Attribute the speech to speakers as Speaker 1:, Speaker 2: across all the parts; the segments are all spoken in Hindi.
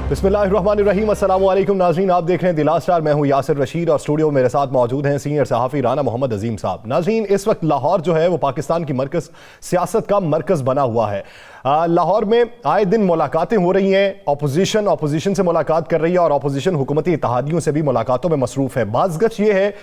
Speaker 1: बिस्मिल्लाहिर्रहमानिर्रहीम, अस्सलाम वालेकुम नाज़रीन, आप देख रहे हैं द लास्ट स्टार। मैं हूं यासिर रशीद और स्टूडियो में मेरे साथ मौजूद हैं सीनियर सहाफ़ी राना मोहम्मद अजीम साहब। नाज़रीन, इस वक्त लाहौर जो है वो पाकिस्तान की मरकज़ सियासत का मरकज़ बना हुआ है। लाहौर में आए दिन मुलाकातें हो रही हैं, अपोजिशन से मुलाकात कर रही है और अपोजिशन हुकूमती इत्तेहादियों से भी मुलाकातों में मसरूफ़ है। बाज़गश ये है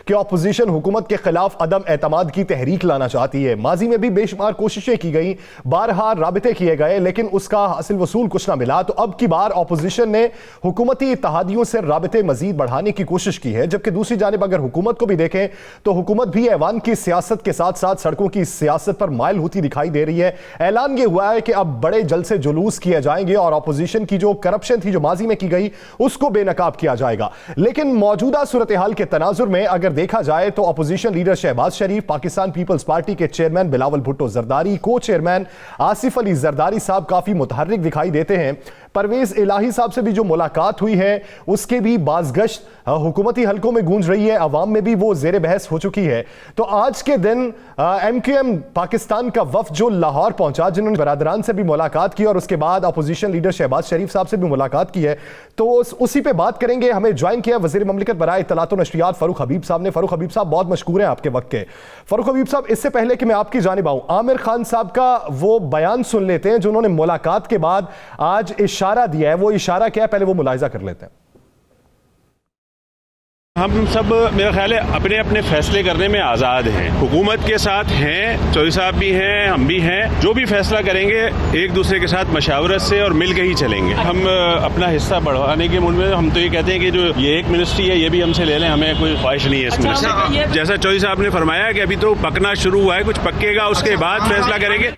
Speaker 1: कि अपोजिशन हुकूमत के खिलाफ अदम एतमाद की तहरीक लाना चाहती है। माजी में भी बेशुमार कोशिशें की गई, बारहा राबिते किए गए, लेकिन उसका हासिल वसूल कुछ ना मिला। तो अब की बार अपोजिशन ने हुकूमती इत्तेहादियों से राबिते मजीद बढ़ाने की कोशिश की है, जबकि दूसरी जानिब अगर हुकूमत को भी देखें तो हुकूमत भी ऐवान की सियासत के साथ साथ सड़कों की सियासत पर माइल होती दिखाई दे रही है। ऐलान ये हुआ है कि अब बड़े जलसे जुलूस किए जाएंगे और अपोजिशन की जो करप्शन थी जो माजी में की गई उसको बेनकाब किया जाएगा। लेकिन मौजूदा सूरत हाल के तनाजुर में अगर देखा जाए तो अपोजिशन लीडर शहबाज शरीफ, पाकिस्तान पीपल्स पार्टी के चेयरमैन बिलावल भुट्टो जरदारी, को चेयरमैन आसिफ अली जरदारी साहब काफी मुतहर्रिक दिखाई देते हैं। परवेज इलाही साहब से भी जो मुलाकात हुई है उसके भी बाज़गश्त हुकूमती हलकों में गूंज रही है, अवाम में भी वो ज़ेर बहस हो चुकी है। तो आज के दिन MQM पाकिस्तान का वफ्द जो लाहौर पहुंचा, जिन्होंने बरादरान से भी मुलाकात की और उसके बाद अपोजिशन लीडर शहबाज शरीफ साहब से भी मुलाकात की है, तो उसी पे बात करेंगे। हमें ज्वाइन किया वज़ीर ममलिकत बराए इत्तलात व नशरियात फ़ारूक हबीब साहब ने। फ़ारूक हबीब साहब, बहुत मशकूर हैं आपके वक्त के। फ़ारूक हबीब साहब, इससे पहले कि मैं आपकी जानिब आऊँ, आमिर खान साहब का वो बयान सुन लेते हैं जो उन्होंने मुलाकात के बाद आज इशारा दिया है। वो इशारा क्या है, पहले वो मुलाहिजा कर लेते हैं।
Speaker 2: हम सब मेरा ख्याल है अपने अपने फैसले करने में आज़ाद हैं, हुकूमत के साथ हैं, चौधरी साहब भी हैं, हम भी हैं। जो भी फैसला करेंगे एक दूसरे के साथ मशावरत से और मिल के ही चलेंगे। हम अपना हिस्सा बढ़ाने के मूड में हम तो ये कहते हैं कि जो ये एक मिनिस्ट्री है ये भी हमसे ले लें, हमें कोई ख्वाहिश नहीं है इस मिनिस्ट्री की। जैसा चौधरी साहब ने फरमाया कि अभी तो पकना शुरू हुआ है, कुछ पकेगा उसके बाद फैसला करेंगे।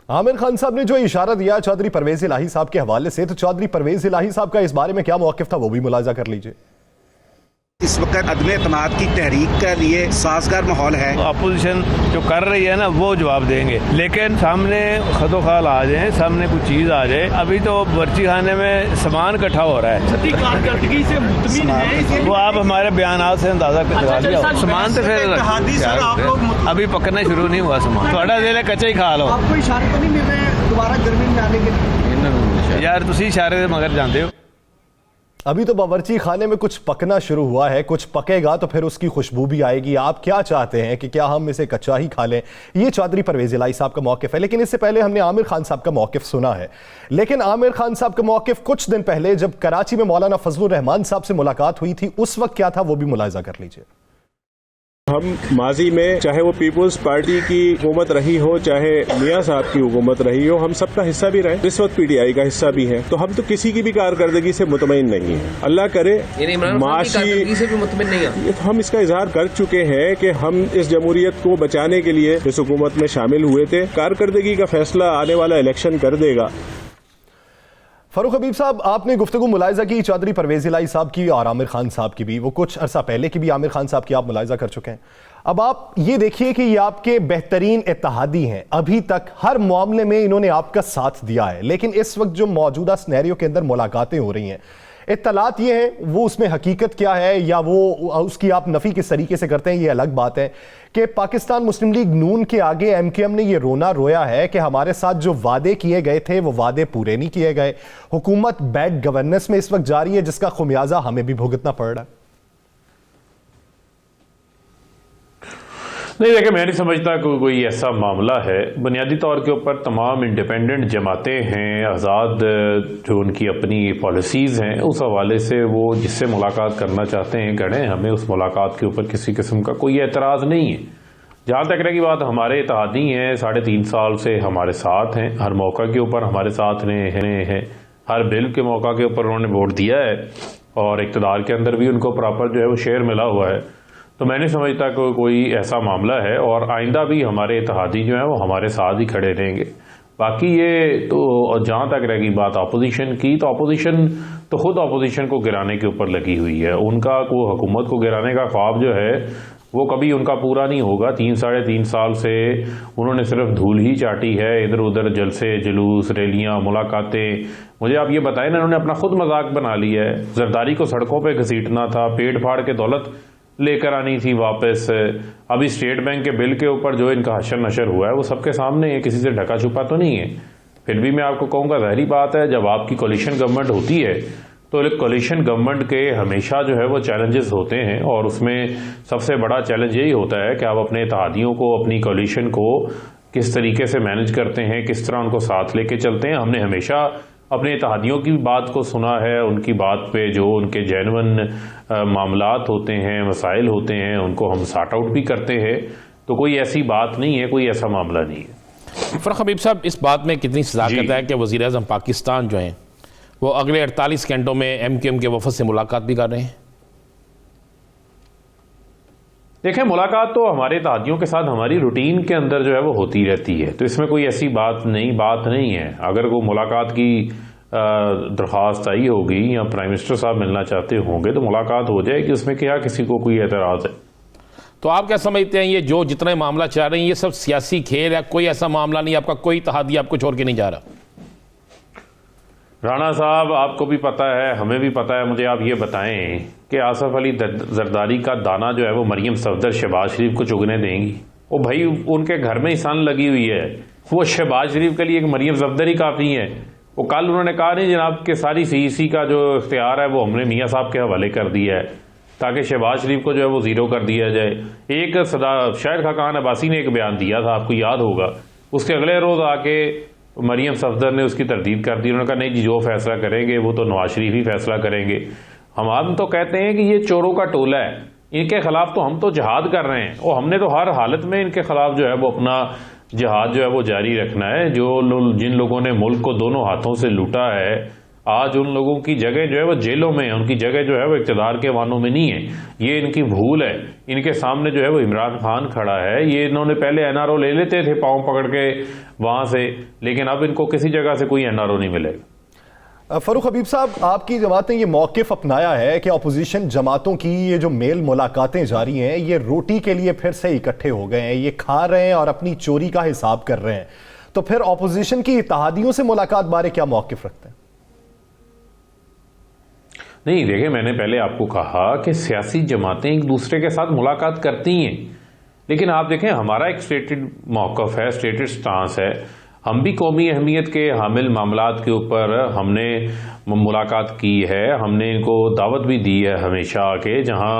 Speaker 1: आमिर खान साहब ने जो इशारा दिया चौधरी परवेज इलाही साहब के हवाले से, तो चौधरी परवेज इलाही साहब का इस बारे में क्या मौक़िफ़ था वो भी मुलाहिजा कर लीजिए।
Speaker 3: इस वक्त अदम एतमाद की तहरीक के लिए साजगार माहौल है।
Speaker 4: अपोजिशन जो कर रही है ना वो जवाब देंगे, लेकिन सामने खतोखाल आ जाए, सामने कुछ चीज आ जाए। अभी तो बर्ची खाने में सामान इकट्ठा हो रहा है,
Speaker 5: कारकर्दगी से मुतमिन है।
Speaker 4: वो आप हमारे बयान से अंदाजा लगा लिया। सामान तो फिर अभी पकड़ना शुरू नहीं हुआ सामान, थोड़ा देर कच्चा ही खा लो।
Speaker 5: आपको इशारे तो नहीं मिल रहे दोबारा गर्मी में आने के लिए?
Speaker 4: यार तुसी इशारे मगर जानते हो।
Speaker 1: अभी तो बावर्ची खाने में कुछ पकना शुरू हुआ है, कुछ पकेगा तो फिर उसकी खुशबू भी आएगी। आप क्या चाहते हैं कि क्या हम इसे कच्चा ही खा लें? ये चौधरी परवेज इलाही साहब का मौक़िफ़ है। लेकिन इससे पहले हमने आमिर खान साहब का मौक़िफ़ सुना है। लेकिन आमिर खान साहब का मौक़िफ़ कुछ दिन पहले जब कराची में मौलाना फजलुर रहमान साहब से मुलाकात हुई थी उस वक्त क्या था वो भी मुलाहिजा कर लीजिए।
Speaker 6: हम माजी में चाहे वो पीपुल्स पार्टी की हुकूमत रही हो, चाहे मियाँ साहब की हुकूमत रही हो, हम सबका हिस्सा भी रहे, इस वक्त PTI का हिस्सा भी है। तो हम तो किसी की भी कारकर्दगी से मुतमईन नहीं है। अल्लाह करे माशी से भी मुतमईन नहीं है। तो हम इसका इजहार कर चुके हैं कि हम इस जमहूरियत को बचाने के लिए इस हुकूमत में शामिल हुए थे। कारकर्दगी का फैसला आने वाला इलेक्शन कर देगा।
Speaker 1: फ़ारूक हबीब साहब, आपने गुफ्तगू मुलाहिजा की चौधरी परवेज इलाही साहब की और आमिर खान साहब की भी, वो कुछ अरसा पहले की भी आमिर खान साहब की आप मुलाहिजा कर चुके हैं। अब आप ये देखिए कि ये आपके बेहतरीन इत्तेहादी हैं, अभी तक हर मामले में इन्होंने आपका साथ दिया है। लेकिन इस वक्त जो मौजूदा सिनेरियो के अंदर मुलाकातें हो रही हैं, इत्तलात ये हैं, वो उसमें हकीकत क्या है या वो उसकी आप नफ़ी किस तरीके से करते हैं ये अलग बात है, कि पाकिस्तान मुस्लिम लीग नून के आगे MQM ने ये रोना रोया है कि हमारे साथ जो वादे किए गए थे वो वादे पूरे नहीं किए गए। हुकूमत बैड गवर्नेंस में इस वक्त जारी है जिसका खुमियाजा हमें भी भुगतना पड़ रहा है।
Speaker 7: नहीं, देखिए मैं नहीं समझता कोई ऐसा मामला है। बुनियादी तौर के ऊपर तमाम इंडिपेंडेंट जमातें हैं, आज़ाद जो उनकी अपनी पॉलिसीज़ हैं, उस हवाले से वो जिससे मुलाकात करना चाहते हैं करें। हमें उस मुलाकात के ऊपर किसी किस्म का कोई एतराज़ नहीं है। जहाँ तक रही बात, हमारे इत्तेहादी हैं, 3.5 साल से हमारे साथ हैं, हर मौका के ऊपर हमारे साथ हैं, हर बिल के मौका के ऊपर उन्होंने वोट दिया है और इक़्तिदार के अंदर भी उनको प्रॉपर जो है वो शेयर मिला हुआ है। तो मैं नहीं समझता कि कोई ऐसा मामला है और आइंदा भी हमारे इत्तेहादी जो हैं वो हमारे साथ ही खड़े रहेंगे। बाकी ये तो जहाँ तक रहेगी बात अपोजिशन की, तो अपोजिशन तो खुद अपोजिशन को गिराने के ऊपर लगी हुई है। उनका को हुकूमत को गिराने का ख्वाब जो है वो कभी उनका पूरा नहीं होगा। 3-3.5 साल से उन्होंने सिर्फ धूल ही चाटी है, इधर उधर जलसे जुलूस, रैलियाँ, मुलाकातें। मुझे आप ये बताएं ना, उन्होंने अपना खुद मजाक बना लिया है। जरदारी को सड़कों पे घसीटना था, पेट फाड़ के दौलत लेकर आनी थी वापस। अभी स्टेट बैंक के बिल के ऊपर जो इनका हशर नशर हुआ है वो सबके सामने है, किसी से ढका छुपा तो नहीं है। फिर भी मैं आपको कहूँगा, ज़ाहिरी बात है, जब आपकी कोलिशन गवर्नमेंट होती है तो कोलिशन गवर्नमेंट के हमेशा जो है वो चैलेंजेस होते हैं, और उसमें सबसे बड़ा चैलेंज यही होता है कि आप अपने इत्तेहादियों को, अपनी कोलिशन को किस तरीके से मैनेज करते हैं, किस तरह उनको साथ लेके चलते हैं। हमने हमेशा अपने इत्तेहादियों की बात को सुना है, उनकी बात पे जो उनके जेन्युइन मामलात होते हैं, मसाइल होते हैं, उनको हम सॉर्ट आउट भी करते हैं। तो कोई ऐसी बात नहीं है, कोई ऐसा मामला नहीं है।
Speaker 8: फरख हबीब साहब, इस बात में कितनी सदाकत है कि वज़ीर आज़म पाकिस्तान जो हैं वो अगले 48 घंटों में MQM के वफद से मुलाकात भी कर रहे हैं?
Speaker 7: देखें, मुलाकात तो हमारे इत्तेहादियों के साथ हमारी रूटीन के अंदर जो है वो होती रहती है, तो इसमें कोई ऐसी बात नहीं है। अगर वो मुलाकात की दरख्वास्त आई होगी या प्राइम मिनिस्टर साहब मिलना चाहते होंगे तो मुलाकात हो जाएगी, उसमें क्या किसी को कोई एतराज़ है?
Speaker 8: तो आप क्या समझते हैं, ये जो जितने मामला चाह रहे हैं ये सब सियासी खेल है, कोई ऐसा मामला नहीं, आपका कोई इत्तेहादी आपको छोड़ के नहीं जा रहा?
Speaker 7: राणा साहब, आपको भी पता है, हमें भी पता है, मुझे आप ये बताएं कि आसफ अली जरदारी का दाना जो है वो मरियम सफदर शहबाज शरीफ को चुगने देंगी? वो भाई उनके घर में ही सन लगी हुई है, वो शहबाज शरीफ के लिए एक मरियम सफदर ही काफ़ी है। वो कल उन्होंने कहा नहीं जनाब कि सारी CEC का जो इख्तियार है वो हमने मियाँ साहब के हवाले कर दिया है ताकि शहबाज शरीफ को जो है वो ज़ीरो कर दिया जाए। एक शाहिद खाकान अब्बासी ने एक बयान दिया था, आपको याद होगा, उसके अगले रोज़ आके मरियम सफदर ने उसकी तरदीद कर दी। उन्होंने कहा नहीं जी, जो फैसला करेंगे वो तो नवाज शरीफ ही फैसला करेंगे। हम तो कहते हैं कि ये चोरों का टोला है, इनके खिलाफ तो हम तो जिहाद कर रहे हैं, और हमने तो हर हालत में इनके खिलाफ जो है वो अपना जिहाद जो है वो जारी रखना है। जिन लोगों ने मुल्क को दोनों हाथों से लूटा है, आज उन लोगों की जगह जो है वो जेलों में है, उनकी जगह जो है वो इक़्तिदार के वानों में नहीं है। ये इनकी भूल है। इनके सामने जो है वो इमरान खान खड़ा है, ये इन्होंने पहले NRO ले लेते थे पाँव पकड़ के वहां से, लेकिन अब इनको किसी जगह से कोई NRO नहीं मिलेगा।
Speaker 1: फरूख हबीब साहब, आपकी जमात ने ये मौक़िफ़ अपनाया है कि अपोजिशन जमातों की ये जो मेल मुलाकातें जारी हैं ये रोटी के लिए फिर से इकट्ठे हो गए हैं, ये खा रहे हैं और अपनी चोरी का हिसाब कर रहे हैं। तो फिर अपोजिशन की इत्तेहादियों से मुलाकात बारे क्या मौक़िफ़ रखते हैं?
Speaker 7: नहीं, देखिए, मैंने पहले आपको कहा कि सियासी जमातें एक दूसरे के साथ मुलाकात करती हैं, लेकिन आप देखें हमारा एक स्टेटेड मौक़िफ़ है, स्टेटेड स्टांस है। हम भी कौमी अहमियत के हामिल मामलात के ऊपर हमने मुलाकात की है, हमने इनको दावत भी दी है हमेशा के, जहां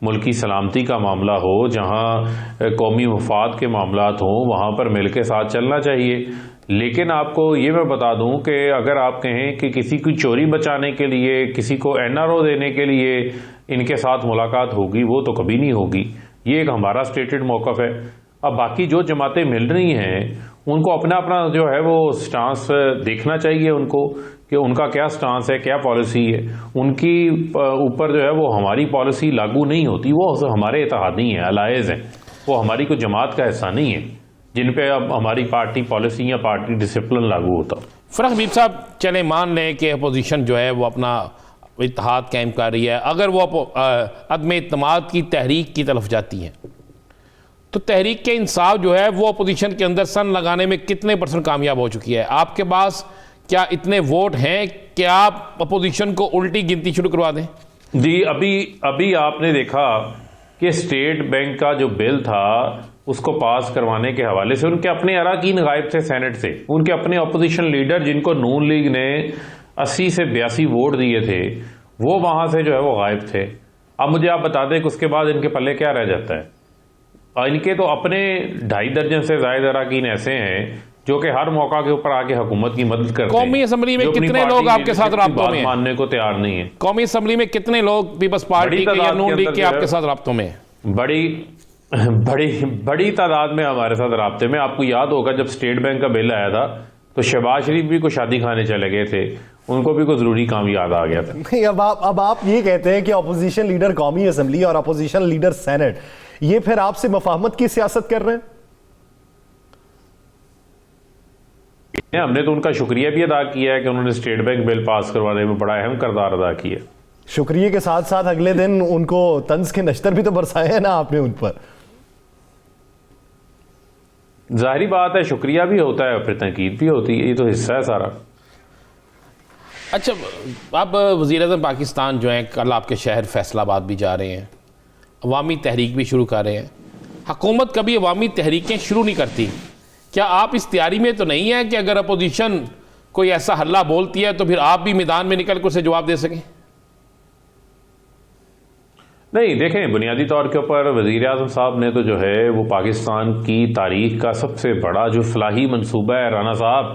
Speaker 7: मुल्की सलामती का मामला हो, जहां कौमी मफाद के मामलात हों, वहां पर मिल के साथ चलना चाहिए। लेकिन आपको ये मैं बता दूं कि अगर आप कहें कि किसी की चोरी बचाने के लिए, किसी को NRO देने के लिए इनके साथ मुलाकात होगी, वो तो कभी नहीं होगी। ये एक हमारा स्टेटेड मौक़िफ़ है। अब बाकी जो जमातें मिल रही हैं उनको अपना अपना जो है वो स्टांस देखना चाहिए उनको, कि उनका क्या स्टांस है, क्या पॉलिसी है। उनकी ऊपर जो है वो हमारी पॉलिसी लागू नहीं होती, वो हमारे इत्तेहादी हैं, अलाइज़ हैं, वो हमारी कोई जमात का हिस्सा नहीं है जिन पे अब हमारी पार्टी पॉलिसी या पार्टी डिसिप्लिन लागू होता।
Speaker 8: फरख हबीब साहब, चले मान लें कि अपोजिशन जो है वो अपना इत्तेहाद कायम कर रही है, अगर वो अदम इत्तेमाद की तहरीक की तरफ जाती है तो तहरीक के इंसाफ जो है वो अपोजिशन के अंदर सन लगाने में कितने % कामयाब हो चुकी है? आपके पास क्या इतने वोट हैं कि आप अपोजिशन को उल्टी गिनती शुरू करवा दें?
Speaker 7: जी, अभी आपने देखा कि स्टेट बैंक का जो बिल था उसको पास करवाने के हवाले से उनके अपने अराकीन गायब थे सेनेट से, उनके अपने अपोजिशन लीडर जिनको नून लीग ने 80 से 82 वोट दिए थे, वो वहां से जो है वो गायब थे। अब मुझे आप बता दें कि उसके बाद इनके पल्ले क्या रह जाता है? इनके तो अपने 2.5 दर्जन से ज्यादा अराकीन ऐसे हैं जो कि हर मौका के ऊपर आके हुकूमत की मदद करते हैं।
Speaker 8: कौमी असम्बली में कितने लोग आपके साथ राब्तों में
Speaker 7: मानने को तैयार नहीं है?
Speaker 8: कौमी असम्बली में कितने लोग पीपल्स पार्टी के या नून लीग के आपके साथ राब्तों में?
Speaker 7: बड़ी तादाद में हमारे साथ राब्ते में। आपको याद होगा जब स्टेट बैंक का बिल आया था तो शहबाज शरीफ भी कोई शादी खाने चले गए थे, उनको भी कोई जरूरी काम याद आ गया था।
Speaker 1: नहीं, अब आप ये कहते हैं कि अपोजिशन लीडर कौमी असम्बली और अपोजिशन लीडर सेनेट ये फिर आपसे मफाहमत की सियासत कर रहे हैं?
Speaker 7: हमने तो उनका शुक्रिया भी अदा किया है कि उन्होंने स्टेट बैंक बिल पास करवाने में बड़ा अहम किरदार अदा किया।
Speaker 1: शुक्रिया के साथ साथ अगले दिन उनको तंज के नश्तर भी तो बरसाए हैं ना आपने उन पर।
Speaker 7: जाहिर बात है, शुक्रिया भी होता है, फिर तनकीद भी होती है, ये तो हिस्सा है सारा।
Speaker 8: अच्छा, अब वज़ीर-ए-आज़म पाकिस्तान जो हैं कल आपके शहर फैसलाबाद भी जा रहे हैं, अवामी तहरीक भी शुरू कर रहे हैं। हुकूमत कभी अवामी तहरीकें शुरू नहीं करती, क्या आप इस तैयारी में तो नहीं है कि अगर अपोजिशन कोई ऐसा हल्ला बोलती है तो फिर आप भी मैदान में निकल कर उसे जवाब दे सकें?
Speaker 7: नहीं, देखें, बुनियादी तौर के ऊपर वज़ीर आज़म साहब ने तो जो है वो पाकिस्तान की तारीख का सबसे बड़ा जो फलाही मंसूबा है, राना साहब,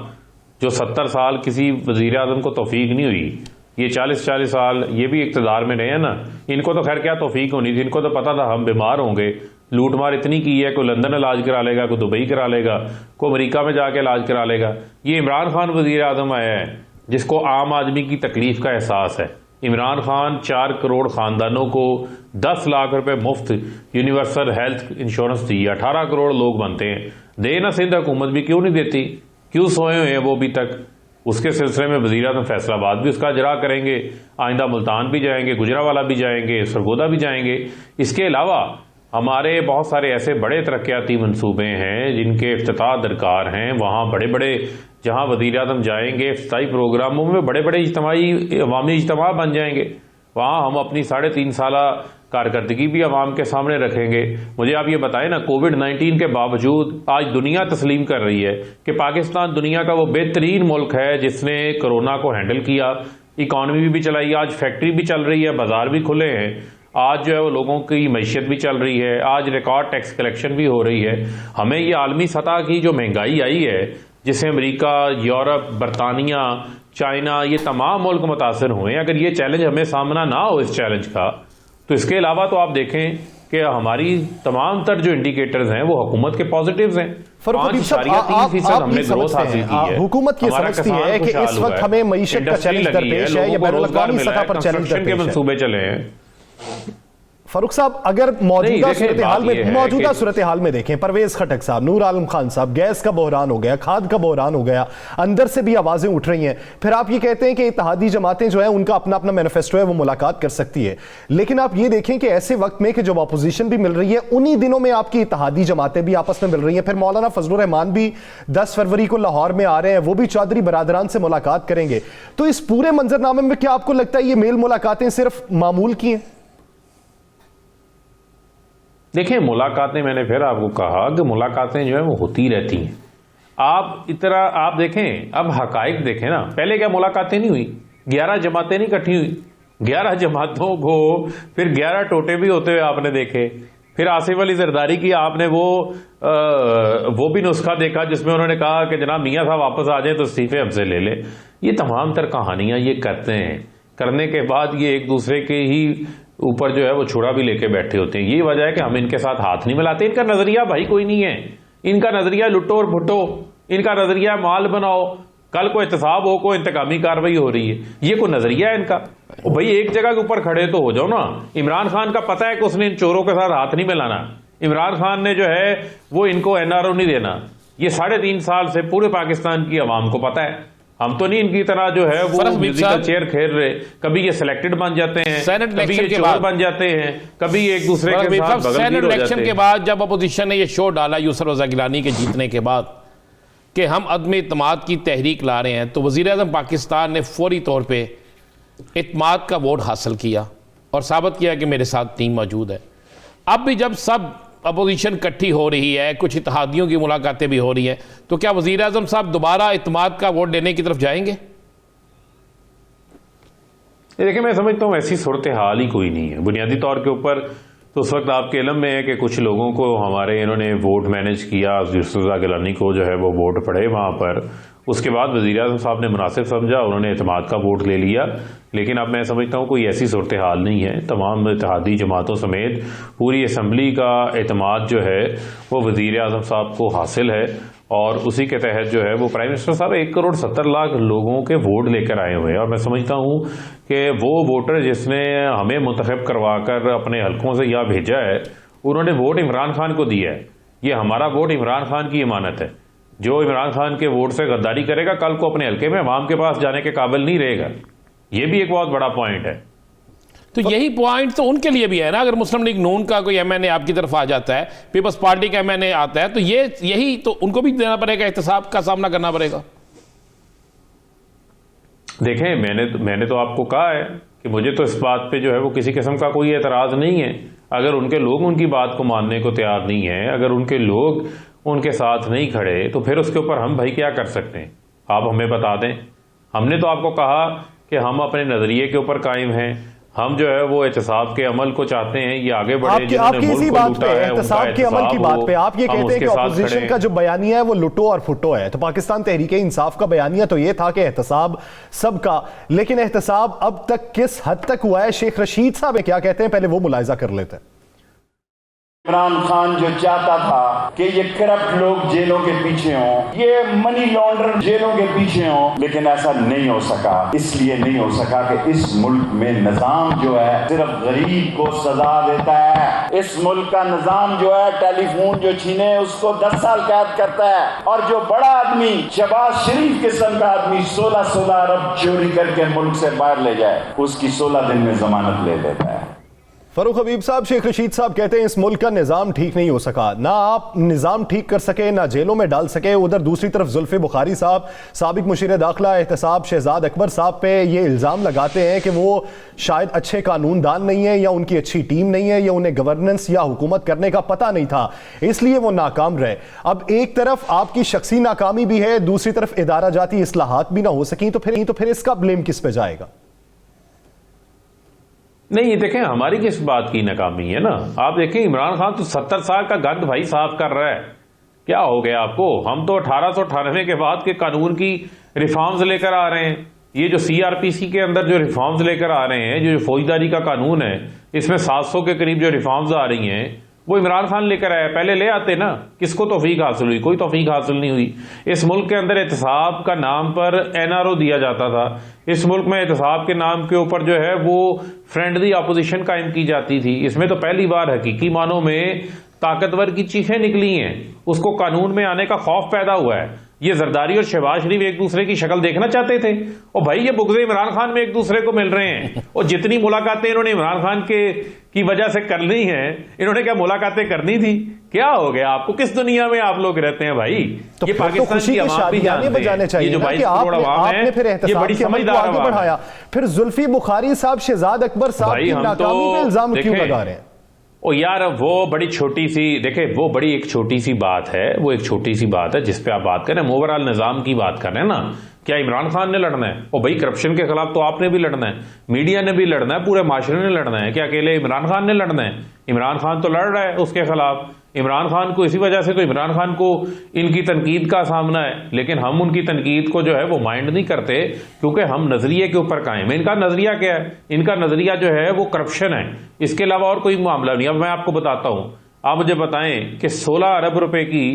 Speaker 7: जो 70 साल किसी वज़ीर आज़म को तौफीक नहीं हुई, ये 40-40 साल ये भी इक़्तिदार में रहे हैं ना, इनको तो खैर क्या तौफीक होनी थी, इनको तो पता था हम बीमार होंगे, लूटमार इतनी की है, कोई लंदन इलाज करा लेगा, कोई दुबई करा लेगा, कोई अमेरिका में जाके इलाज करा लेगा। ये इमरान खान वज़ीर आज़म आया है जिसको आम आदमी की तकलीफ का एहसास है। इमरान खान 4 करोड़ ख़ानदानों को 10 लाख रुपए मुफ्त यूनिवर्सल हेल्थ इंश्योरेंस दी, 18 करोड़ लोग बनते हैं, दे ना सिंध हुकूमत भी क्यों नहीं देती, क्यों सोए हुए हैं वो अभी तक? उसके सिलसिले में वज़ीर आज़म फैसलाबाद भी उसका इजरा करेंगे, आइंदा मुल्तान भी जाएंगे, गुजरावाला भी जाएंगे, सरगोदा भी जाएंगे। इसके अलावा हमारे बहुत सारे ऐसे बड़े तरक्याती मंसूबे हैं जिनके इफ्तिताह दरकार हैं। वहाँ बड़े बड़े जहाँ वज़ीर आज़म जाएंगे इफ्तिताई प्रोग्रामों में बड़े बड़े इज्तिमाई अवामी इज्तिमा बन जाएंगे। वहाँ हम अपनी 3.5 साल कारकर्दगी भी अवाम के सामने रखेंगे। मुझे आप ये बताएं ना, कोविड-19 के बावजूद आज दुनिया तस्लीम कर रही है कि पाकिस्तान दुनिया का वो बेहतरीन मुल्क है जिसने कोरोना को हैंडल किया, इकॉनमी भी चलाई, आज फैक्ट्री भी चल रही है, बाजार भी खुले हैं, आज जो है वो लोगों की मैशियत भी चल रही है, आज रिकॉर्ड टैक्स कलेक्शन भी हो रही है। हमें ये आलमी सतह की जो महंगाई आई है जिससे अमेरिका, यूरोप, बरतानिया, चाइना, ये तमाम मुल्क मुतासर हुए हैं, अगर ये चैलेंज हमें सामना ना हो इस चैलेंज का, तो इसके अलावा तो आप देखें कि हमारी तमाम तर जो इंडिकेटर्स हैं वो हुकूमत के पॉजिटिव्स हैं। 5.3% हमने ग्रोथ हासिल की है।
Speaker 1: हुकूमत ये समझती है कि इस वक्त हमें मईशत का चैलेंज दरपेश है, या बैनुल-अक़वामी सतह पर चैलेंज दरपेश है।
Speaker 7: मंसूबे चले हैं।
Speaker 1: फारूक साहब, अगर मौजूदा सूरत हाल में देखें, परवेज खटक साहब, नूर आलम खान साहब, गैस का बहरान हो गया, खाद का बहरान हो गया, अंदर से भी आवाजें उठ रही हैं, फिर आप ये कहते हैं कि इत्तेहादी जमातें जो है उनका अपना अपना मैनिफेस्टो है, वो मुलाकात कर सकती है, लेकिन आप ये देखें कि ऐसे वक्त में कि जब अपोजिशन भी मिल रही है, उन्हीं दिनों में आपकी इत्तेहादी जमातें भी आपस में मिल रही हैं, फिर मौलाना फजलुर रहमान भी 10 फरवरी को लाहौर में आ रहे हैं, वो भी चौधरी बरादरान से मुलाकात करेंगे। तो इस पूरे मंजरनामे में क्या आपको लगता है ये मेल मुलाकातें सिर्फ मामूल की हैं?
Speaker 7: देखिए, मुलाकातें, मैंने फिर आपको कहा कि मुलाकातें जो है वो होती रहती हैं। आप देखें, अब हकाइक देखें ना, पहले क्या मुलाकातें नहीं हुई, 11 जमातें नहीं इकट्ठी हुई, 11 जमातों को फिर 11 टोटे भी होते हुए आपने देखे। फिर आसिफ अली जरदारी की आपने वो भी नुस्खा देखा जिसमें उन्होंने कहा कि जनाब मियाँ साहब वापस आ जाए तो इस्तीफे हमसे ले ले। ये तमाम तर कहानियां ये करते हैं, करने के बाद ये एक दूसरे के ही ऊपर जो है वो छुरा भी लेके बैठे होते हैं। यही वजह है कि हम इनके साथ हाथ नहीं मिलाते। इनका नजरिया भाई कोई नहीं है, इनका नजरिया लुटो और भुट्टो, इनका नजरिया माल बनाओ, कल को एहतसाब हो, कोई इंतकामी कार्रवाई हो रही है, ये कोई नजरिया है इनका। भाई एक जगह के ऊपर खड़े तो हो जाओ ना। इमरान खान का पता है कि उसने इन चोरों के साथ हाथ नहीं मिलाना। इमरान खान ने जो है वो इनको एनआरओ नहीं देना। ये 3.5 साल से पूरे पाकिस्तान की आवाम को पता है। हम तो नहीं इनकी तरह जो है वो म्यूजिकल चेयर खेल रहे, कभी ये सिलेक्टेड बन जाते हैं, कभी ये चोर बन जाते हैं, कभी एक दूसरे के साथ
Speaker 8: सेनेट इलेक्शन के बाद जब अपोजिशन ने ये शो डाला यूसुफ रज़ा गिलानी के जीतने के बाद कि हम अदम इत्तेमाद की तहरीक ला रहे हैं, तो वज़ीर आज़म पाकिस्तान ने फौरी तौर पे इत्तेमाद का वोट हासिल किया और साबित किया कि मेरे साथ टीम मौजूद है। अब भी जब सब अपोजिशन इकट्ठी हो रही है, कुछ इत्तेहादियों की मुलाकातें भी हो रही हैं, तो क्या वज़ीर आज़म साहब दोबारा इत्तेमाद का वोट देने की तरफ जाएंगे?
Speaker 7: देखिए, मैं समझता हूँ ऐसी सूरत हाल ही कोई नहीं है बुनियादी तौर के ऊपर। तो उस वक्त आपके इल्म में है कि कुछ लोगों को हमारे इन्होंने वोट मैनेज किया, यूसुफ रज़ा गिलानी को जो है वो वोट पड़े वहाँ पर। उसके बाद वज़ीर आज़म साहब ने मुनासिब समझा, उन्होंने इत्तेमाद का वोट ले लिया। लेकिन अब मैं समझता हूँ कोई ऐसी सूरत हाल नहीं है। तमाम इत्तेहादी जमातों समेत पूरी असम्बली का इत्तेमाद जो है वो वज़ीर आज़म साहब को हासिल है, और उसी के तहत जो है वो प्राइम मिनिस्टर साहब 1 करोड़ 70 लाख लोगों के वोट लेकर आए हुए हैं। और मैं समझता हूँ कि वो वोटर जिसने हमें मुंतखब करवा कर अपने हलकों से यहाँ भेजा है, उन्होंने वोट इमरान खान को दिया है। ये हमारा वोट इमरान खान की इमानत है। जो इमरान खान के वोट से गद्दारी करेगा, कल को अपने हलके में अवाम के पास जाने के काबिल नहीं रहेगा। ये भी एक बहुत बड़ा पॉइंट है।
Speaker 8: तो यही पॉइंट तो उनके लिए भी है ना। अगर मुस्लिम लीग नून का कोई एमएनए आपकी तरफ आ जाता है, पीपल्स पार्टी का एमएनए आता है, तो यही तो उनको भी देना पड़ेगा, एहतसाब का सामना करना पड़ेगा।
Speaker 7: देखें, मैंने तो आपको कहा है कि मुझे तो इस बात पे जो है वो किसी किस्म का कोई एतराज नहीं है। अगर उनके लोग उनकी बात को मानने को तैयार नहीं है, अगर उनके लोग उनके साथ नहीं खड़े, तो फिर उसके ऊपर हम भाई क्या कर सकते हैं। आप हमें बता दें। हमने तो आपको कहा कि हम अपने नजरिए के ऊपर कायम हैं, हम जो है वो एहतसाब के अमल को चाहते हैं, ये आगे बढ़े।
Speaker 1: आपकी इसी बात पे, एहतसाब के अमल की बात पे आप ये कहते हैं कि ऑपोजिशन का जो बयानिया है वो लुटो और फुटो है, तो पाकिस्तान तहरीके इंसाफ का बयानिया तो ये था कि एहतसाब सबका, लेकिन एहतसाब अब तक किस हद तक हुआ है? शेख रशीद साहब क्या कहते हैं, पहले वो मुलाहिजा कर लेते हैं।
Speaker 9: इमरान खान जो चाहता था कि ये करप्ट लोग जेलों के पीछे हों, ये मनी लॉन्ड्रर जेलों के पीछे हों, लेकिन ऐसा नहीं हो सका। इसलिए नहीं हो सका कि इस मुल्क में निजाम जो है सिर्फ गरीब को सजा देता है। इस मुल्क का निजाम जो है टेलीफोन जो छीने उसको 10 साल कैद करता है, और जो बड़ा आदमी शहबाज शरीफ किस्म का आदमी 16-16 अरब चोरी करके मुल्क से बाहर ले जाए, उसकी 16 दिन में जमानत ले लेता है।
Speaker 1: फरूख हबीब साहब, शेख रशीद साहब कहते हैं इस मुल्क का निज़ाम ठीक नहीं हो सका, ना आप निज़ाम ठीक कर सके, ना जेलों में डाल सके। उधर दूसरी तरफ जुल्फे बुखारी साहब, साबिक मुशीर दाखिला एहतसाब शहजाद अकबर साहब पे ये इल्ज़ाम लगाते हैं कि वो शायद अच्छे कानूनदान नहीं है, या उनकी अच्छी टीम नहीं है, या उन्हें गवर्नेंस या हुकूमत करने का पता नहीं था, इसलिए वो नाकाम रहे। अब एक तरफ आपकी शख्सी नाकामी भी है, दूसरी तरफ इदारा जाती इस्लाहात भी ना हो सकी, तो फिर इसका ब्लेम किस पे जाएगा?
Speaker 7: नहीं, ये देखें हमारी किस बात की नाकामी है ना। आप देखें इमरान खान तो 70 साल का गंद भाई साफ कर रहा है। क्या हो गया आपको? हम तो 1898 के बाद के कानून की रिफॉर्म्स लेकर आ रहे हैं। ये जो CRPC के अंदर जो रिफॉर्म्स लेकर आ रहे हैं, जो फौजदारी का कानून है, इसमें 700 के करीब जो रिफॉर्म्स आ रही हैं, वो इमरान खान लेकर आया। पहले ले आते ना, किसको तौफीक हासिल हुई? कोई तौफीक हासिल नहीं हुई। इस मुल्क के अंदर एहतसाब का नाम पर NRO दिया जाता था। इस मुल्क में एहतसाब के नाम के ऊपर जो है वो फ्रेंडली अपोजिशन कायम की जाती थी। इसमें तो पहली बार हकीकी मानों में ताकतवर की चीखें निकली हैं, उसको कानून में आने का खौफ पैदा हुआ है। ये जरदारी और शहबाज शरीफ एक दूसरे की शक्ल देखना चाहते थे, और भाई ये बुग़्ज़े इमरान खान में एक दूसरे को मिल रहे हैं। और जितनी मुलाकातें इन्होंने इमरान खान की वजह से करनी है, इन्होंने क्या मुलाकातें करनी थी? क्या हो गया आपको? किस दुनिया में आप लोग रहते हैं भाई?
Speaker 1: तो
Speaker 7: ये पाकिस्तान की आवाम भी जानते हैं, ये जो 22 करोड़ आवाम है, ये बड़ी समझदार आवाम है।
Speaker 1: फिर जुल्फी बुखारी साहब शहजाद अकबर साहब की नाकामी पे इल्जाम क्यों लगा रहे हैं?
Speaker 7: ओ यार, वो बड़ी छोटी सी, देखे वो बड़ी एक छोटी सी बात है, वो एक छोटी सी बात है जिसपे आप बात करें। ओवरऑल निजाम की बात कर रहे हैं ना। क्या इमरान खान ने लड़ना है? और भाई करप्शन के खिलाफ तो आपने भी लड़ना है, मीडिया ने भी लड़ना है, पूरे माशरे ने लड़ना है। क्या अकेले इमरान खान ने लड़ना है? इमरान खान तो लड़ रहा है उसके खिलाफ। इमरान खान को इसी वजह से तो इमरान खान को इनकी तनकीद का सामना है, लेकिन हम उनकी तनकीद को जो है वो माइंड नहीं करते, क्योंकि हम नजरिए के ऊपर कायम है। इनका नजरिया क्या है? इनका नजरिया जो है वो करप्शन है, इसके अलावा और कोई मामला नहीं। अब मैं आपको बताता हूं, आप मुझे बताएं कि 16 अरब रुपए की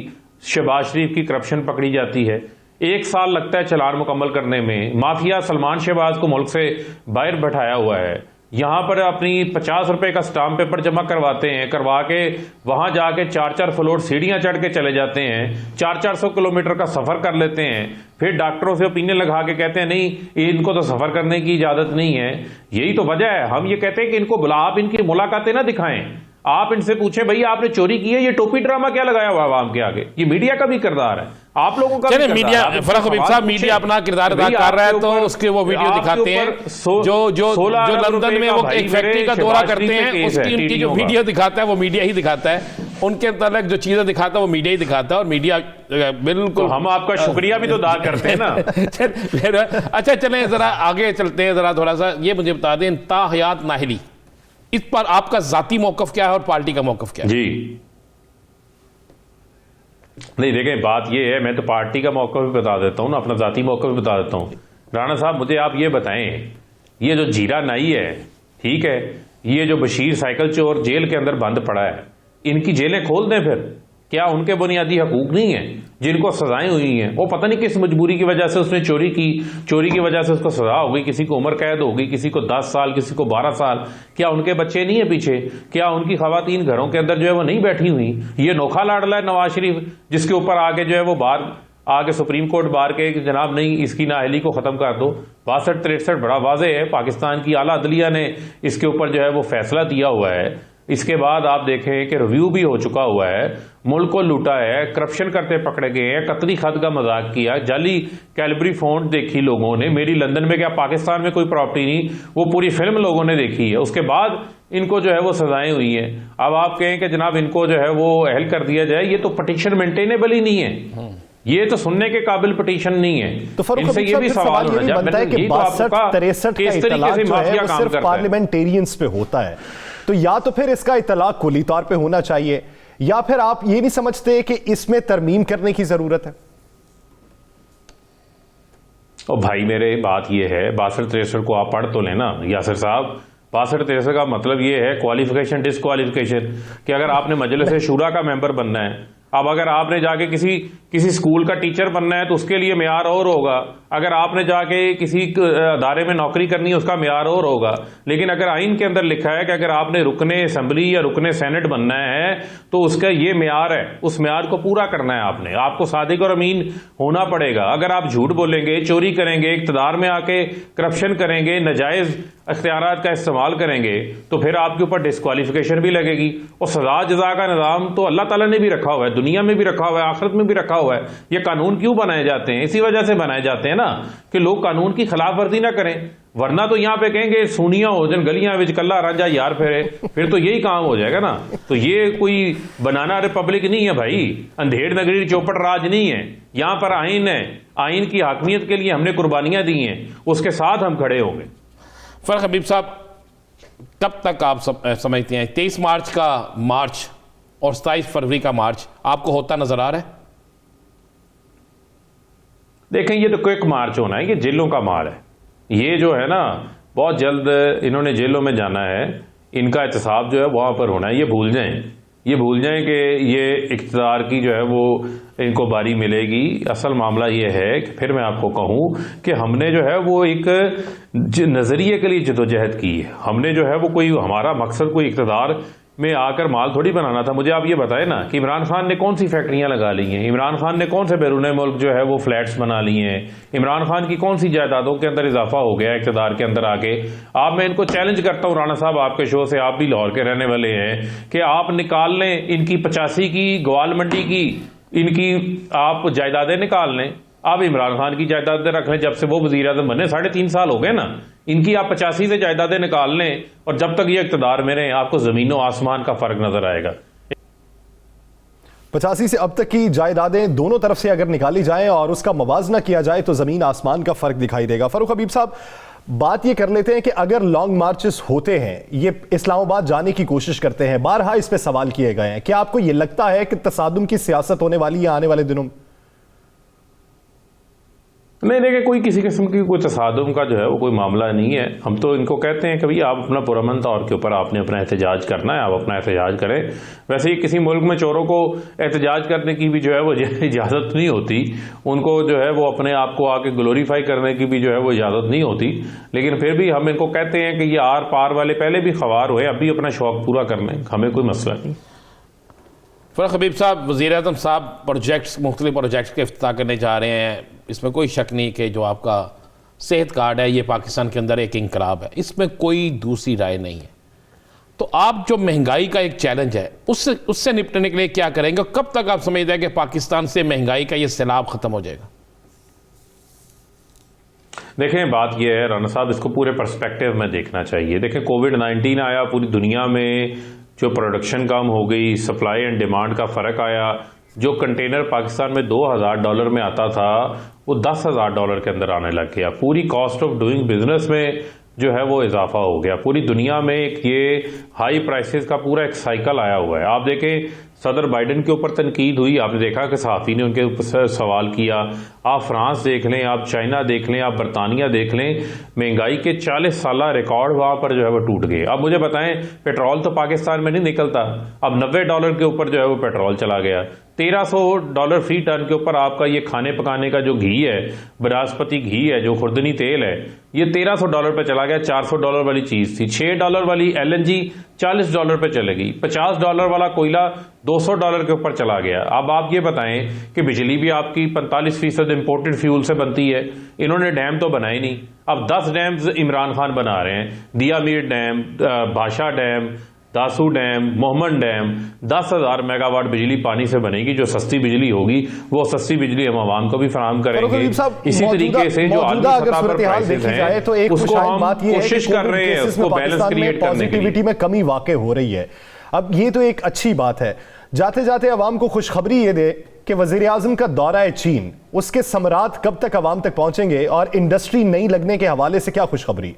Speaker 7: शहबाज शरीफ की करप्शन पकड़ी जाती है, 1 साल लगता है चालान मुकम्मल करने में। माफिया सलमान शहबाज को मुल्क से बाहर बैठाया हुआ है, यहां पर अपनी 50 रुपए का स्टाम्प पेपर जमा करवाते हैं, करवा के वहां जाके 4-4 फ्लोर सीढ़ियां चढ़ के चले जाते हैं, 400-400 किलोमीटर का सफर कर लेते हैं, फिर डॉक्टरों से ओपिनियन लगा के कहते हैं नहीं इनको तो सफर करने की इजाजत नहीं है। यही तो वजह है, हम ये कहते हैं कि इनको बुला, आप इनकी मुलाकातें ना दिखाएं, आप इनसे पूछें भाई आपने चोरी की है, ये टोपी ड्रामा क्या लगाया हुआ आवाम के आगे? ये मीडिया का भी किरदार है, आप लोगों का भी
Speaker 8: मीडिया। फरूख हबीब साहब, मीडिया अपना किरदार अदा कर रहा है, तो उसके वो वीडियो दिखाते हैं जो लंदन में वो एक फैक्ट्री का दौरा करते हैं, उसकी उनकी जो वीडियो दिखाता है वो मीडिया ही दिखाता है, उनके तलक जो चीजें दिखाता है वो मीडिया ही दिखाता है, और मीडिया बिल्कुल।
Speaker 7: हम आपका शुक्रिया भी तो अदा करते हैं ना।
Speaker 8: अच्छा चलें जरा आगे चलते हैं, जरा थोड़ा सा ये मुझे बता दें, ताहयात नाहिली, इस पर आपका जाती मौकफ क्या है और पार्टी का मौकफ क्या है?
Speaker 7: जी नहीं, देखें बात ये है, मैं तो पार्टी का मौकफ भी बता देता हूं ना, अपना जाती मौकफ भी बता देता हूं। राणा साहब मुझे आप ये बताएं, ये जो जीरा नाई है, ठीक है, ये जो बशीर साइकिल चोर जेल के अंदर बंद पड़ा है, इनकी जेलें खोल दें फिर। क्या उनके बुनियादी हकूक नहीं है जिनको सजाएं हुई हैं? वो पता नहीं किस मजबूरी की वजह से उसने चोरी की, चोरी की वजह से उसको सजा हो गई, किसी को उम्र कैद हो गई, किसी को 10 साल, किसी को 12 साल। क्या उनके बच्चे नहीं है पीछे? क्या उनकी खवातीन घरों के अंदर जो है वो नहीं बैठी हुई? ये नोखा लाडला है नवाज शरीफ, जिसके ऊपर आगे जो है वो बार आगे सुप्रीम कोर्ट बार के जनाब नहीं, इसकी नाअहली को खत्म कर दो। 62-63 बड़ा वाजे है, पाकिस्तान की आला अदलिया ने इसके ऊपर जो है वो फैसला दिया हुआ है। इसके बाद आप देखें कि रिव्यू भी हो चुका हुआ है, मुल्क को लूटा है, करप्शन करते पकड़े गए हैं, कतली खत का मजाक किया, जाली कैलबरी फॉन्ट देखी लोगों ने। मेरी लंदन में क्या पाकिस्तान में कोई प्रॉपर्टी नहीं, वो पूरी फिल्म लोगों ने देखी है। उसके बाद इनको जो है वो सजाएं हुई हैं। अब आप कहें कि जनाब इनको जो है वो अहल कर दिया जाए, ये तो पटिशन मेंटेनेबल ही नहीं है। ये तो सुनने के काबिल पिटीशन नहीं है।
Speaker 1: तो फरूख
Speaker 7: इनसे
Speaker 1: हबीब
Speaker 7: ये भी
Speaker 1: साहब,
Speaker 7: सवाल
Speaker 1: ये भी बनता है कि 62-63 का इतलाक जो है वो सिर्फ पार्लियामेंटेरियंस पे होता है, तो या तो फिर इसका इतलाक कुली तौर पे होना चाहिए, या फिर आप ये नहीं समझते कि इसमें तरमीम करने की जरूरत है?
Speaker 7: और भाई मेरे बात ये है, 62-63 को आप पढ़ तो लेना यासिर साहब। 62-63 का मतलब ये है क्वालिफिकेशन डिसक्वालिफिकेशन, कि अगर आपने मजलिस शूरा का मेंबर बनना है, अब अगर आपने जाके किसी स्कूल का टीचर बनना है तो उसके लिए मेयार और होगा, अगर आपने जाके किसी अदारे में नौकरी करनी है उसका मेयार और होगा। लेकिन अगर आइन के अंदर लिखा है कि अगर आपने रुकने असेंबली या रुकने सेनेट बनना है तो उसका ये मेयार है, उस मेयार को पूरा करना है आपने, आपको सादिक और अमीन होना पड़ेगा। अगर आप झूठ बोलेंगे, चोरी करेंगे, इक़्तिदार में आके करप्शन करेंगे, नाजायज अख्तियारात का इस्तेमाल करेंगे, तो फिर आपके ऊपर डिस्क्वालिफिकेशन भी लगेगी। और सजा जजा का निज़ाम तो अल्लाह ताला ने भी रखा हुआ है, दुनिया में भी रखा हुआ है, आखिरत में भी रखा हुआ है। ये कानून क्यों बनाए जाते हैं? इसी वजह से बनाए जाते हैं ना कि लोग कानून की खिलाफ वर्जी ना करें, वरना तो यहां पे कहेंगे सूनियां हो जन गलियां विच कल्ला रांझा यार फेरे, फिर तो यही काम हो जाएगा ना। तो ये कोई बनाना रिपब्लिक नहीं है भाई, अंधेड़ नगरी चौपट राज नहीं है। यहां पर आइन है, आइन की हाकमियत के लिए हमने कुर्बानियां दी हैं, उसके साथ हम खड़े होंगे।
Speaker 8: फरूख हबीब साहब, कब तक आप समझते हैं 23 मार्च का मार्च और 27 फरवरी का मार्च आपको होता नजर आ रहा है?
Speaker 7: देखें, ये तो क्विक मार्च होना है, ये जेलों का मार है। ये जो है ना, बहुत जल्द इन्होंने जेलों में जाना है, इनका एहतसाब जो है वहां पर होना है। ये भूल जाएं कि ये इक़्तिदार की जो है वो इनको बारी मिलेगी। असल मामला ये है कि फिर मैं आपको कहूं कि हमने जो है वो एक नजरिए के लिए जदोजहद की है। हमने जो है वो कोई हमारा मकसद कोई इक़्तिदार में आकर माल थोड़ी बनाना था। मुझे आप ये बताएं ना कि इमरान खान ने कौन सी फैक्ट्रियां लगा ली हैं, इमरान खान ने कौन से बैरून मुल्क जो है वो फ्लैट्स बना लिए हैं, इमरान खान की कौन सी जायदादों के अंदर इजाफा हो गया इक़्तिदार के अंदर आके। आप, मैं इनको चैलेंज करता हूं राणा साहब, आपके शो से, आप भी लाहौर के रहने वाले हैं, कि आप निकाल लें इनकी 85 की ग्वाल मंडी की इनकी आप जायदादें निकाल लें, आप इमरान खान की जायदादें रख लें। जब से वो वजीर आज़म बने 3.5 साल हो गए ना, इनकी आप 85 से जायदादें निकाल लें, और जब तक ये इक़्तिदार में रहे आपको जमीनों आसमान का फर्क नजर आएगा।
Speaker 1: 85 से अब तक की जायदादें दोनों तरफ से अगर निकाली जाएं और उसका मवाजना किया जाए तो जमीन आसमान का फर्क दिखाई देगा। फरूख हबीब साहब, बात ये कर लेते हैं कि अगर लॉन्ग मार्चेस होते हैं, ये इस्लामाबाद जाने की कोशिश करते हैं, बारहा इस पे सवाल किए गए हैं, क्या आपको ये लगता है कि तसादुम की सियासत होने वाली है आने वाले दिनों में?
Speaker 7: नहीं, देखिए, कोई किसी किस्म की कोई तसादुम का जो है वो कोई मामला नहीं है। हम तो इनको कहते हैं कि भाई आप अपना पुरअमन तौर के ऊपर आपने अपना एहतजाज करना है, आप अपना एहतजाज करें। वैसे ही किसी मुल्क में चोरों को एहतजाज करने की भी जो है वो इजाज़त नहीं होती, उनको जो है वो अपने आप को आके ग्लोरीफाई करने की भी जो है वो इजाज़त नहीं होती। लेकिन फिर भी हम इनको कहते हैं कि ये आर पार वाले पहले भी ख्वार हुए, अब भी अपना शौक पूरा करने, हमें कोई मसला नहीं।
Speaker 8: फरूख हबीब साहब, वज़ीर-ए-आज़म साहब मुख्तलिफ प्रोजेक्ट्स के इफ्तिताह करने जा रहे हैं, इसमें कोई शक नहीं कि जो आपका सेहत कार्ड है ये पाकिस्तान के अंदर एक इंकलाब है, इसमें कोई दूसरी राय नहीं है। तो आप जो महंगाई का एक चैलेंज है उससे निपटने के लिए क्या करेंगे? कब तक आप समझते हैं कि पाकिस्तान से महंगाई का ये सैलाब खत्म हो जाएगा?
Speaker 7: देखें, बात यह है राना साहब, इसको पूरे पर्सपेक्टिव में देखना चाहिए। देखें, कोविड-19 आया, पूरी दुनिया में जो प्रोडक्शन कम हो गई, सप्लाई एंड डिमांड का फ़र्क आया। जो कंटेनर पाकिस्तान में $2,000 में आता था वो $10,000 के अंदर आने लग गया। पूरी कॉस्ट ऑफ डूइंग बिजनेस में जो है वो इजाफा हो गया। पूरी दुनिया में एक ये हाई प्राइसेस का पूरा एक साइकिल आया हुआ है। आप देखें, सदर बाइडन के ऊपर तनकीद हुई, आपने देखा कि सहाफ़ी ने उनके ऊपर सवाल किया। आप फ्रांस देख लें, आप चाइना देख लें, आप बरतानिया देख लें, महंगाई के 40 साल रिकॉर्ड वहाँ पर जो है वो टूट गए। अब मुझे बताएं, पेट्रोल तो पाकिस्तान में नहीं निकलता, अब $90 के ऊपर जो है वो पेट्रोल चला गया। $1300 फी टन के ऊपर आपका ये खाने पकाने का जो घी है, बनास्पति घी है, जो खुर्दनी तेल है, ये $1300 पे चला गया। $400 वाली चीज थी। $6 वाली LNG $40 पे चलेगी। $50 वाला कोयला $200 के ऊपर चला गया। अब आप ये बताएं कि बिजली भी आपकी 45% इंपोर्टेड फ्यूल से बनती है। इन्होंने डैम तो बनाए नहीं, अब 10 डैम्स इमरान खान बना रहे हैं। दिया मीर डैम, भाषा dam, Dasu dam, Mohammad dam. 10,000 megawatt बिजली पानी से बनेगी, जो सस्ती बिजली होगी वो सस्ती बिजली हम आवाम को भी फराहम करेंगे। इसी तरीके से जो आलमी सतह पर प्राइसेस हैं, तो उसको हम कोशिश कर रहे हैं उसको बैलेंस क्रिएट करने के लिए।
Speaker 1: में कमी वाकई हो रही है। अब ये तो एक अच्छी बात है। जाते जाते अवाम को खुशखबरी ये दे कि वजीर आजम का दौरा है चीन, उसके समरात कब तक अवाम तक पहुंचेंगे और इंडस्ट्री नहीं लगने के हवाले से क्या खुशखबरी?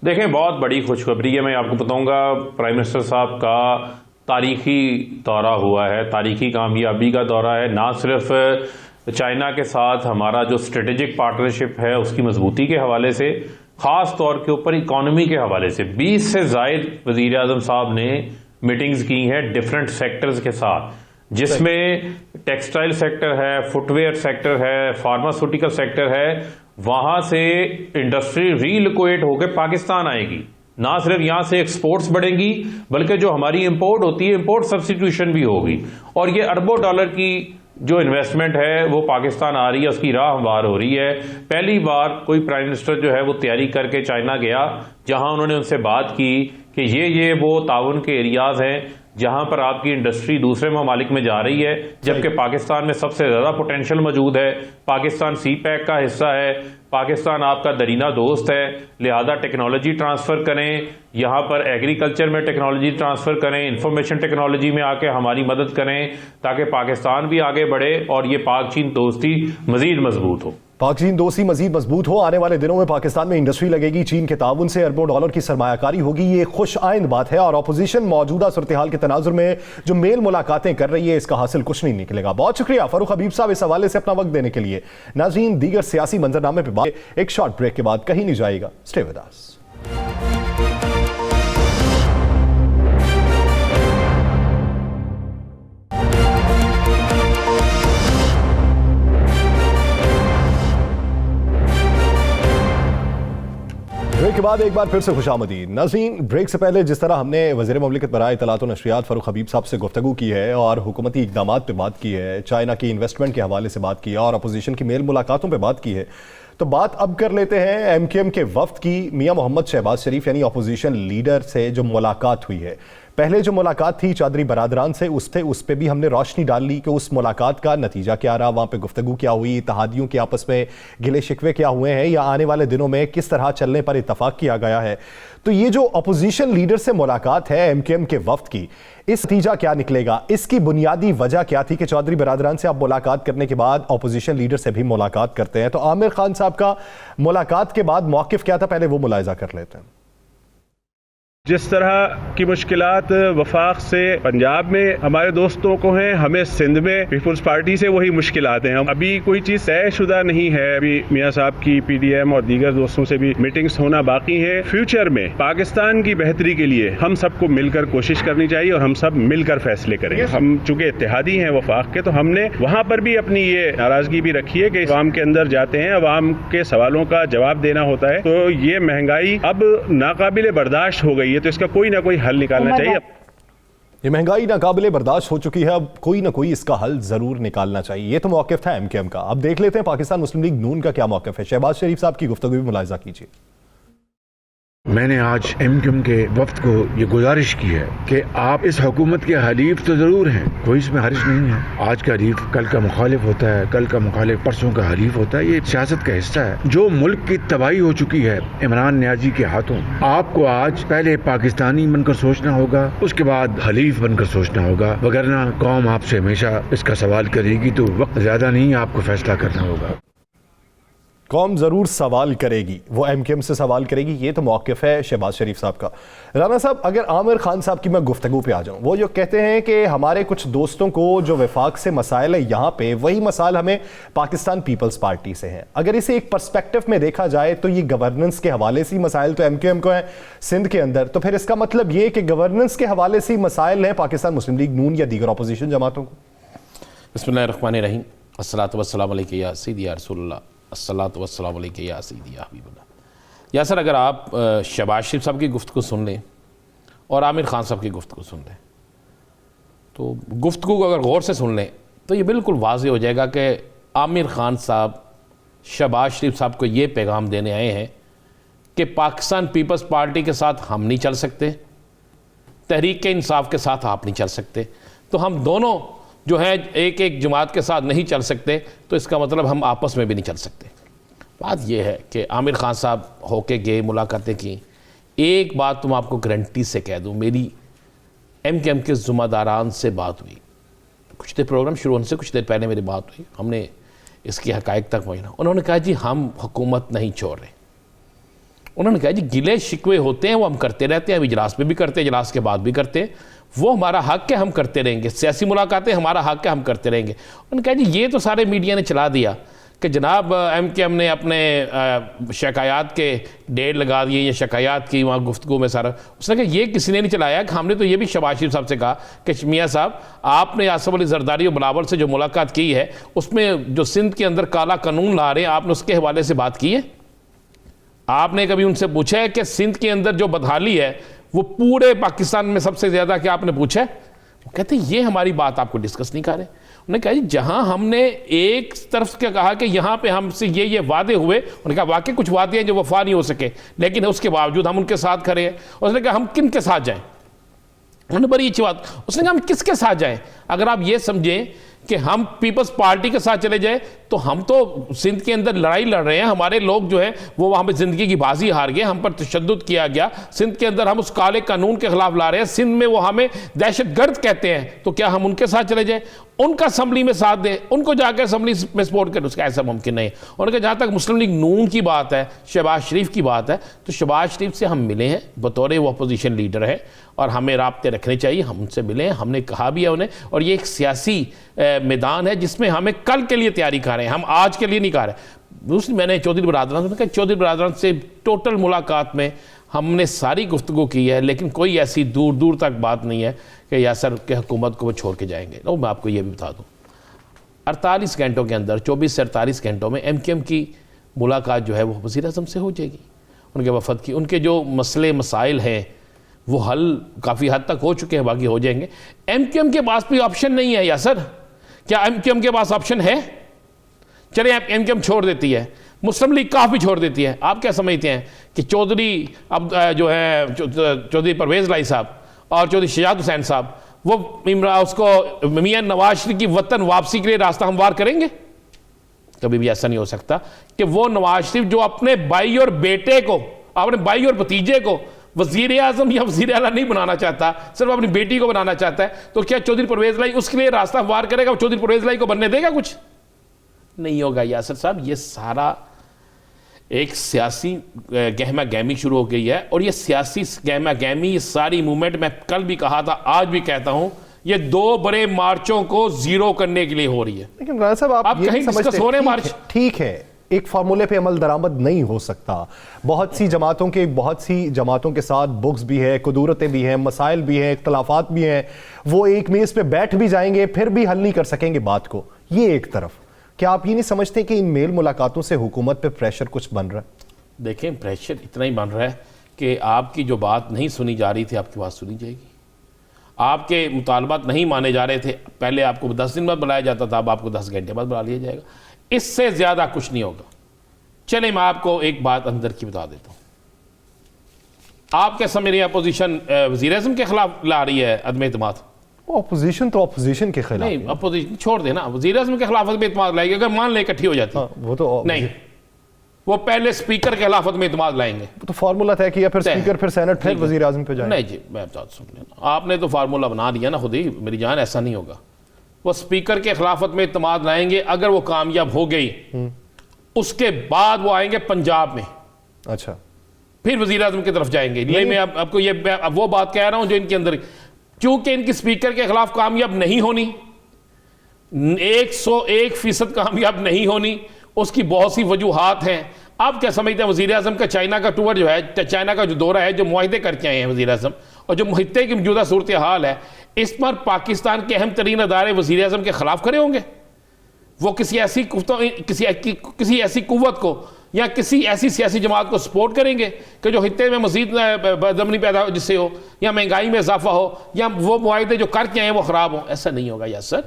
Speaker 7: देखें, बहुत बड़ी खुशखबरी है। मैं आपको बताऊंगा, प्राइम मिनिस्टर साहब का तारीखी दौरा हुआ है, तारीखी कामयाबी का दौरा है। ना सिर्फ चाइना के साथ हमारा जो स्ट्रेटेजिक पार्टनरशिप है उसकी मजबूती के हवाले से, ख़ास तौर के ऊपर इकॉनमी के हवाले से 20 से ज़ायद वज़ीर आज़म साहब ने मीटिंग्स की हैं डिफरेंट सेक्टर्स के साथ, जिसमें टेक्सटाइल सेक्टर है, फुटवेयर सेक्टर है, फार्मास्यूटिकल सेक्टर है। वहां से इंडस्ट्री रीलोकेट होकर पाकिस्तान आएगी। ना सिर्फ यहां से एक्सपोर्ट्स बढ़ेंगी बल्कि जो हमारी इंपोर्ट होती है, इंपोर्ट सब्स्टिट्यूशन भी होगी। और ये अरबों डॉलर की जो इन्वेस्टमेंट है वो पाकिस्तान आ रही है, उसकी राह हमवार हो रही है। पहली बार कोई प्राइम मिनिस्टर जो है वो तैयारी करके चाइना गया, जहां उन्होंने उनसे बात की कि ये वो ताउन के एरियाज हैं जहां पर आपकी इंडस्ट्री दूसरे ममालिक में जा रही है, जबकि पाकिस्तान में सबसे ज़्यादा पोटेंशियल मौजूद है। पाकिस्तान सी पैक का हिस्सा है, पाकिस्तान आपका दरीना दोस्त है, लिहाजा टेक्नोलॉजी ट्रांसफ़र करें, यहाँ पर एग्रीकल्चर में टेक्नोलॉजी ट्रांसफ़र करें, इंफॉर्मेशन टेक्नोलॉजी में आके हमारी मदद करें, ताकि पाकिस्तान भी आगे बढ़े और ये पाक चीन दोस्ती मज़ीद मजबूत हो।
Speaker 1: पाक चीन दोस्ती मजीद मजबूत हो। आने वाले दिनों में पाकिस्तान में इंडस्ट्री लगेगी, चीन के ताउन से अरबों डॉलर की सरमायाकारी होगी, ये खुश आइंद बात है। और अपोजिशन मौजूदा सूरत हाल के तनाजुर में जो मेल मुलाकातें कर रही है, इसका हासिल कुछ नहीं निकलेगा। बहुत शुक्रिया फारूक हबीब साहब इस हवाले से अपना वक्त देने के लिए। नाज़रीन, दीगर सियासी मंजरनामे पर बात एक शॉर्ट ब्रेक के बाद कहीं नहीं जाएगा। Stay with us. ब्रेक के बाद एक बार फिर से खुशामदीद। नाज़रीन, ब्रेक से पहले जिस तरह हमने वज़ीर ममलिकत बराए इत्तलात व नशरियात फारूक हबीब साहब से गुफ्तगू की है और हुकूमती इक़दामात पे बात की है, चाइना की इन्वेस्टमेंट के हवाले से बात की है और अपोजिशन की मेल मुलाकातों पे बात की है, तो बात अब कर लेते हैं MKM के वफ्द की। मियां मोहम्मद शहबाज शरीफ यानी अपोजिशन लीडर से जो मुलाकात हुई है, पहले जो मुलाकात थी चौधरी बरादरान से, उस पर भी हमने रोशनी डाल ली कि उस मुलाकात का नतीजा क्या रहा, वहाँ पे गुफ्तगू क्या हुई, इत्तेहादियों के आपस में गिले शिकवे क्या हुए हैं या आने वाले दिनों में किस तरह चलने पर इत्तफाक किया गया है। तो ये जो अपोजिशन लीडर से मुलाकात है MKM के वफ्द की, इस नतीजा क्या निकलेगा, इसकी बुनियादी वजह क्या थी कि चौधरी बरादरान से आप मुलाकात करने के बाद अपोजिशन लीडर से भी मुलाकात करते हैं। तो आमिर खान साहब का मुलाकात के बाद मौक़िफ़ क्या था, पहले वो मुलाहिज़ा कर लेते हैं।
Speaker 2: जिस तरह की मुश्किलात वफाक से पंजाब में हमारे दोस्तों को हैं, हमें सिंध में पीपुल्स पार्टी से वही मुश्किलात हैं। अभी कोई चीज़ तयशुदा नहीं है। अभी मियाँ साहब की PDM और दीगर दोस्तों से भी मीटिंग्स होना बाकी है। फ्यूचर में पाकिस्तान की बेहतरी के लिए हम सबको मिलकर कोशिश करनी चाहिए और हम सब मिलकर फैसले करेंगे। हम चूंकि इत्तेहादी हैं वफाक के, तो हमने वहाँ पर भी अपनी ये नाराजगी भी रखी है कि अवाम के अंदर जाते हैं, अवाम के सवालों का जवाब देना होता है। तो ये महंगाई अब नाकाबिले बर्दाश्त हो गई है, तो इसका कोई ना कोई हल निकालना चाहिए।
Speaker 1: ये महंगाई नाकाबिले बर्दाश्त हो चुकी है, अब कोई ना कोई इसका हल जरूर निकालना चाहिए। ये तो मौक़िफ़ था MKM का। अब देख लेते हैं पाकिस्तान मुस्लिम लीग नून का क्या मौक़िफ़ है। शहबाज शरीफ साहब की गुफ्तगू भी मुलाहिज़ा कीजिए।
Speaker 10: मैंने आज MKM के वफ्द को ये गुजारिश की है कि आप इस हुकूमत के हलीफ तो जरूर हैं, कोई इसमें हर्ज नहीं है। आज का हलीफ कल का मुखालिफ होता है, कल का मुखालिफ परसों का हलीफ होता है। ये सियासत का हिस्सा है। जो मुल्क की तबाही हो चुकी है इमरान नियाजी के हाथों, आपको आज पहले पाकिस्तानी बनकर सोचना होगा, उसके बाद हलीफ बनकर सोचना होगा, वगरना कौम आपसे हमेशा इसका सवाल करेगी। तो वक्त ज्यादा नहीं, आपको फैसला करना होगा।
Speaker 1: कौम ज़रूर सवाल करेगी, वो MKM से सवाल करेगी। ये तो मौक़िफ़ है शहबाज शरीफ साहब का। राना साहब, अगर आमिर खान साहब की मैं गुफ्तगू पे आ जाऊँ, वो जो कहते हैं कि हमारे कुछ दोस्तों को जो वफाक से मसाइल है यहाँ पे, वही मसाइल हमें पाकिस्तान पीपल्स पार्टी से हैं। अगर इसे एक पर्सपेक्टिव में देखा जाए तो ये गवर्नेंस के हवाले से मसाइल तो MKM को है सिंध के अंदर, तो फिर इसका मतलब ये कि गवर्नेंस के हवाले से मसाइल हैं पाकिस्तान मुस्लिम लीग नून या दीगर अपोजिशन जमातों को।
Speaker 8: बिस्मिल्लाहिर्रहमानिर्रहीम, अस्सलातु वस्सलामु अलैका या सय्यदी या रसूलल्लाह, अस्सलातु वस्सलामु अलैका या सय्यदी या हबीबल्लाह। या सर, अगर आप शहबाज शरीफ साहब की गुफ्तगू सुन लें और आमिर खान साहब की गुफ्तगू सुन लें, तो गुफ्तगू को अगर गौर से सुन लें तो ये बिल्कुल वाज़ेह हो जाएगा कि आमिर खान साहब शहबाज शरीफ साहब को ये पैगाम देने आए हैं कि पाकिस्तान पीपल्स पार्टी के साथ हम नहीं चल सकते, तहरीक इंसाफ के साथ आप नहीं चल सकते, तो हम दोनों जो है एक एक जमात के साथ नहीं चल सकते, तो इसका मतलब हम आपस में भी नहीं चल सकते। बात यह है कि आमिर खान साहब होके गए, मुलाकातें की। एक बात तो मैं आपको गारंटी से कह दूं, मेरी MKM के ज़िम्मेदारान से बात हुई, कुछ देर प्रोग्राम शुरू होने से कुछ देर पहले मेरी बात हुई, हमने इसकी हकायक तक पहुँचना। उन्होंने कहा जी हम हुकूमत नहीं छोड़ रहे। उन्होंने कहा जी गिले शिकवे होते हैं वो हम करते रहते हैं, हम इजलास में भी करते हैं, इजलास के बाद भी करते हैं, वो हमारा हक है, हम करते रहेंगे। सियासी मुलाकातें हमारा हक है, हम करते रहेंगे। उन्होंने कहा जी ये तो सारे मीडिया ने चला दिया कि जनाब MKM ने अपने शिकायत के डेट लगा दिए या शिकायत की वहाँ गुफ्तगू में सारा। उसने कहा ये किसी ने नहीं चलाया। कि हमने तो ये भी शहबाज शरीफ साहब से कहा कि मियाँ साहब आपने आसफ अली जरदारी और बिलावल से जो मुलाकात की है उसमें जो सिंध के अंदर काला कानून ला रहे हैं आपने उसके हवाले से बात की है? आपने कभी उनसे पूछा है कि सिंध के अंदर जो बदहाली है वो पूरे पाकिस्तान में सबसे ज़्यादा क्या आपने पूछा है? वो कहते ये हमारी बात आपको डिस्कस नहीं कर रहे। उन्होंने कहा जी जहां हमने एक तरफ क्या कहा कि यहाँ पे हमसे ये वादे हुए, उन्होंने कहा वाकई कुछ वादे हैं जो वफा नहीं हो सके, लेकिन उसके बावजूद हम उनके साथ खड़े हैं। उसने कहा हम किन के साथ जाएं? उन्होंने बड़ी अच्छी बात, उसने कहा हम किसके साथ जाएं? अगर आप ये समझें कि हम पीपल्स पार्टी के साथ चले जाए तो हम तो सिंध के अंदर लड़ाई लड़ रहे हैं, हमारे लोग जो है वो वहाँ पे ज़िंदगी की बाजी हार गए, हम पर तशद्दुद किया गया। सिंध के अंदर हम उस काले कानून के खिलाफ ला रहे हैं, सिंध में वो हमें दहशतगर्द कहते हैं, तो क्या हम उनके साथ चले जाएं? उनका असम्बली में साथ दें, उनको जाकर असम्बली में सपोर्ट करें? उसका ऐसा मुमकिन नहीं है। उनका जहाँ तक मुस्लिम लीग नून की बात है, शहबाज शरीफ की बात है, तो शहबाज शरीफ से हम मिले हैं बतौर वो अपोजिशन लीडर है और हमें राब्ते रखने चाहिए। हम उनसे मिले हैं, हमने कहा भी है उन्हें, और ये एक सियासी मैदान है जिसमें हमें कल के लिए तैयारी कर रहे हैं, हम आज के लिए नहीं कर रहे। दूसरी मैंने चौधरी बरादरान से टोटल मुलाकात में हमने सारी गुफ्तगू की है, लेकिन कोई ऐसी दूर दूर तक बात नहीं है कि यासर के हुकूमत को वो छोड़ के जाएंगे। तो मैं आपको ये भी बता दूँ 48 घंटों के अंदर 24 से 48 घंटों में MKM की मुलाकात जो है वो वज़ीर आज़म से हो जाएगी। उनके वफद की उनके जो मसले मसाइल हैं वो हल काफ़ी हद तक हो चुके हैं, बाकी हो जाएंगे। MKM के पास भी ऑप्शन नहीं है यासर। क्या MKM के पास ऑप्शन है? चले आप MKM छोड़ देती है, मुस्लिम लीग काफ़ी छोड़ देती है, आप क्या समझते हैं कि चौधरी अब जो है चौधरी परवेज़ लाई साहब और चौधरी शजात हुसैन साहब वो उसको मियां नवाज शरीफ की वतन वापसी के लिए रास्ता हमवार करेंगे? कभी भी ऐसा नहीं हो सकता कि वो नवाज शरीफ जो अपने भाई और बेटे को, अपने भाई और भतीजे को वज़ीर आज़म या वज़ीर आला नहीं बनाना चाहता, सिर्फ अपनी बेटी को बनाना चाहता है, तो क्या चौधरी परवेज़ लाई उसके लिए रास्ता हमवार करेगा? चौधरी परवेज़ लाई को बनने देगा? कुछ नहीं होगा यासर साहब। ये सारा एक सियासी गहमा गहमी शुरू हो गई है, और ये सियासी गहमा गहमी, ये सारी मूवमेंट, मैं कल भी कहा था आज भी कहता हूं, ये 2 बड़े मार्चों को जीरो करने के लिए हो रही है।
Speaker 1: लेकिन राना साहब आप
Speaker 8: कहीं डिस्कस हो रहे मार्च,
Speaker 1: ठीक है, एक फार्मूले पे अमल दरामद नहीं हो सकता। बहुत सी जमातों के साथ बुक्स भी है, कुदूरतें भी हैं, मसाइल भी हैं, इख्तलाफात भी हैं, वो एक मेज़ पे बैठ भी जाएंगे फिर भी हल नहीं कर सकेंगे बात को। ये एक तरफ, क्या आप ये नहीं समझते कि इन मेल मुलाकातों से हुकूमत पे प्रेशर कुछ बन रहा है?
Speaker 8: देखें प्रेशर इतना ही बन रहा है कि आपकी जो बात नहीं सुनी जा रही थी, आपकी बात सुनी जाएगी। आपके मुतालबात नहीं माने जा रहे थे, पहले आपको 10 दिन बाद बुलाया जाता था, अब आपको 10 घंटे बाद बुला लिया जाएगा। इससे ज़्यादा कुछ नहीं होगा। चले मैं आपको एक बात अंदर की बता देता हूँ। आप कैसा मेरी अपोजिशन वज़ीर आज़म के खिलाफ ला रही है अदम एतमाद?
Speaker 1: अपोजिशन तो अपोजिशन के खिलाफ
Speaker 8: नहीं, अपोजिशन छोड़ देना, वज़ीर आज़म के खिलाफ अदम एतमाद लाएगी। अगर मान ले इकट्ठी हो जाती
Speaker 1: वो तो
Speaker 8: नहीं, वो पहले स्पीकर के खिलाफ अदम एतमाद लाएंगे।
Speaker 1: तो फार्मूला तय किया, फिर स्पीकर, फिर सेनेट, फिर वज़ीर आज़म पे जाए।
Speaker 8: नहीं जी, मैं बात सुन लेना, आपने तो फार्मूला बना दिया ना खुद ही, मेरी जान, ऐसा नहीं होगा। वो स्पीकर के खिलाफत में इत्तेमाद लाएंगे, अगर वो कामयाब हो गई उसके बाद वो आएंगे पंजाब में,
Speaker 1: अच्छा,
Speaker 8: फिर वज़ीर आज़म की तरफ जाएंगे। ये मैं आपको ये वो बात कह रहा हूं जो इनके अंदर, क्योंकि इनकी स्पीकर के खिलाफ कामयाब नहीं होनी, 101% कामयाब नहीं होनी, उसकी बहुत सी वजूहात हैं। आप क्या समझते हैं वज़ीर आज़म का चाइना का टूर जो है, चाइना का जो दौरा है, जो मुआहदे करके आए हैं वज़ीर आज़म, और जो मुहित्ते की मौजूदा सूरत हाल है, इस पर पाकिस्तान के अहम तरीन अदारे वज़ीर आज़म के खिलाफ खड़े होंगे? वो किसी ऐसी कुव्वत को या किसी ऐसी सियासी जमात को सपोर्ट करेंगे कि जो हित्ते में मज़ीद बदअमनी पैदा हो, जिससे हो, या महंगाई में इजाफा हो, या वो मुआहदे जो करके आए वो ख़राब हो? ऐसा नहीं होगा यासर।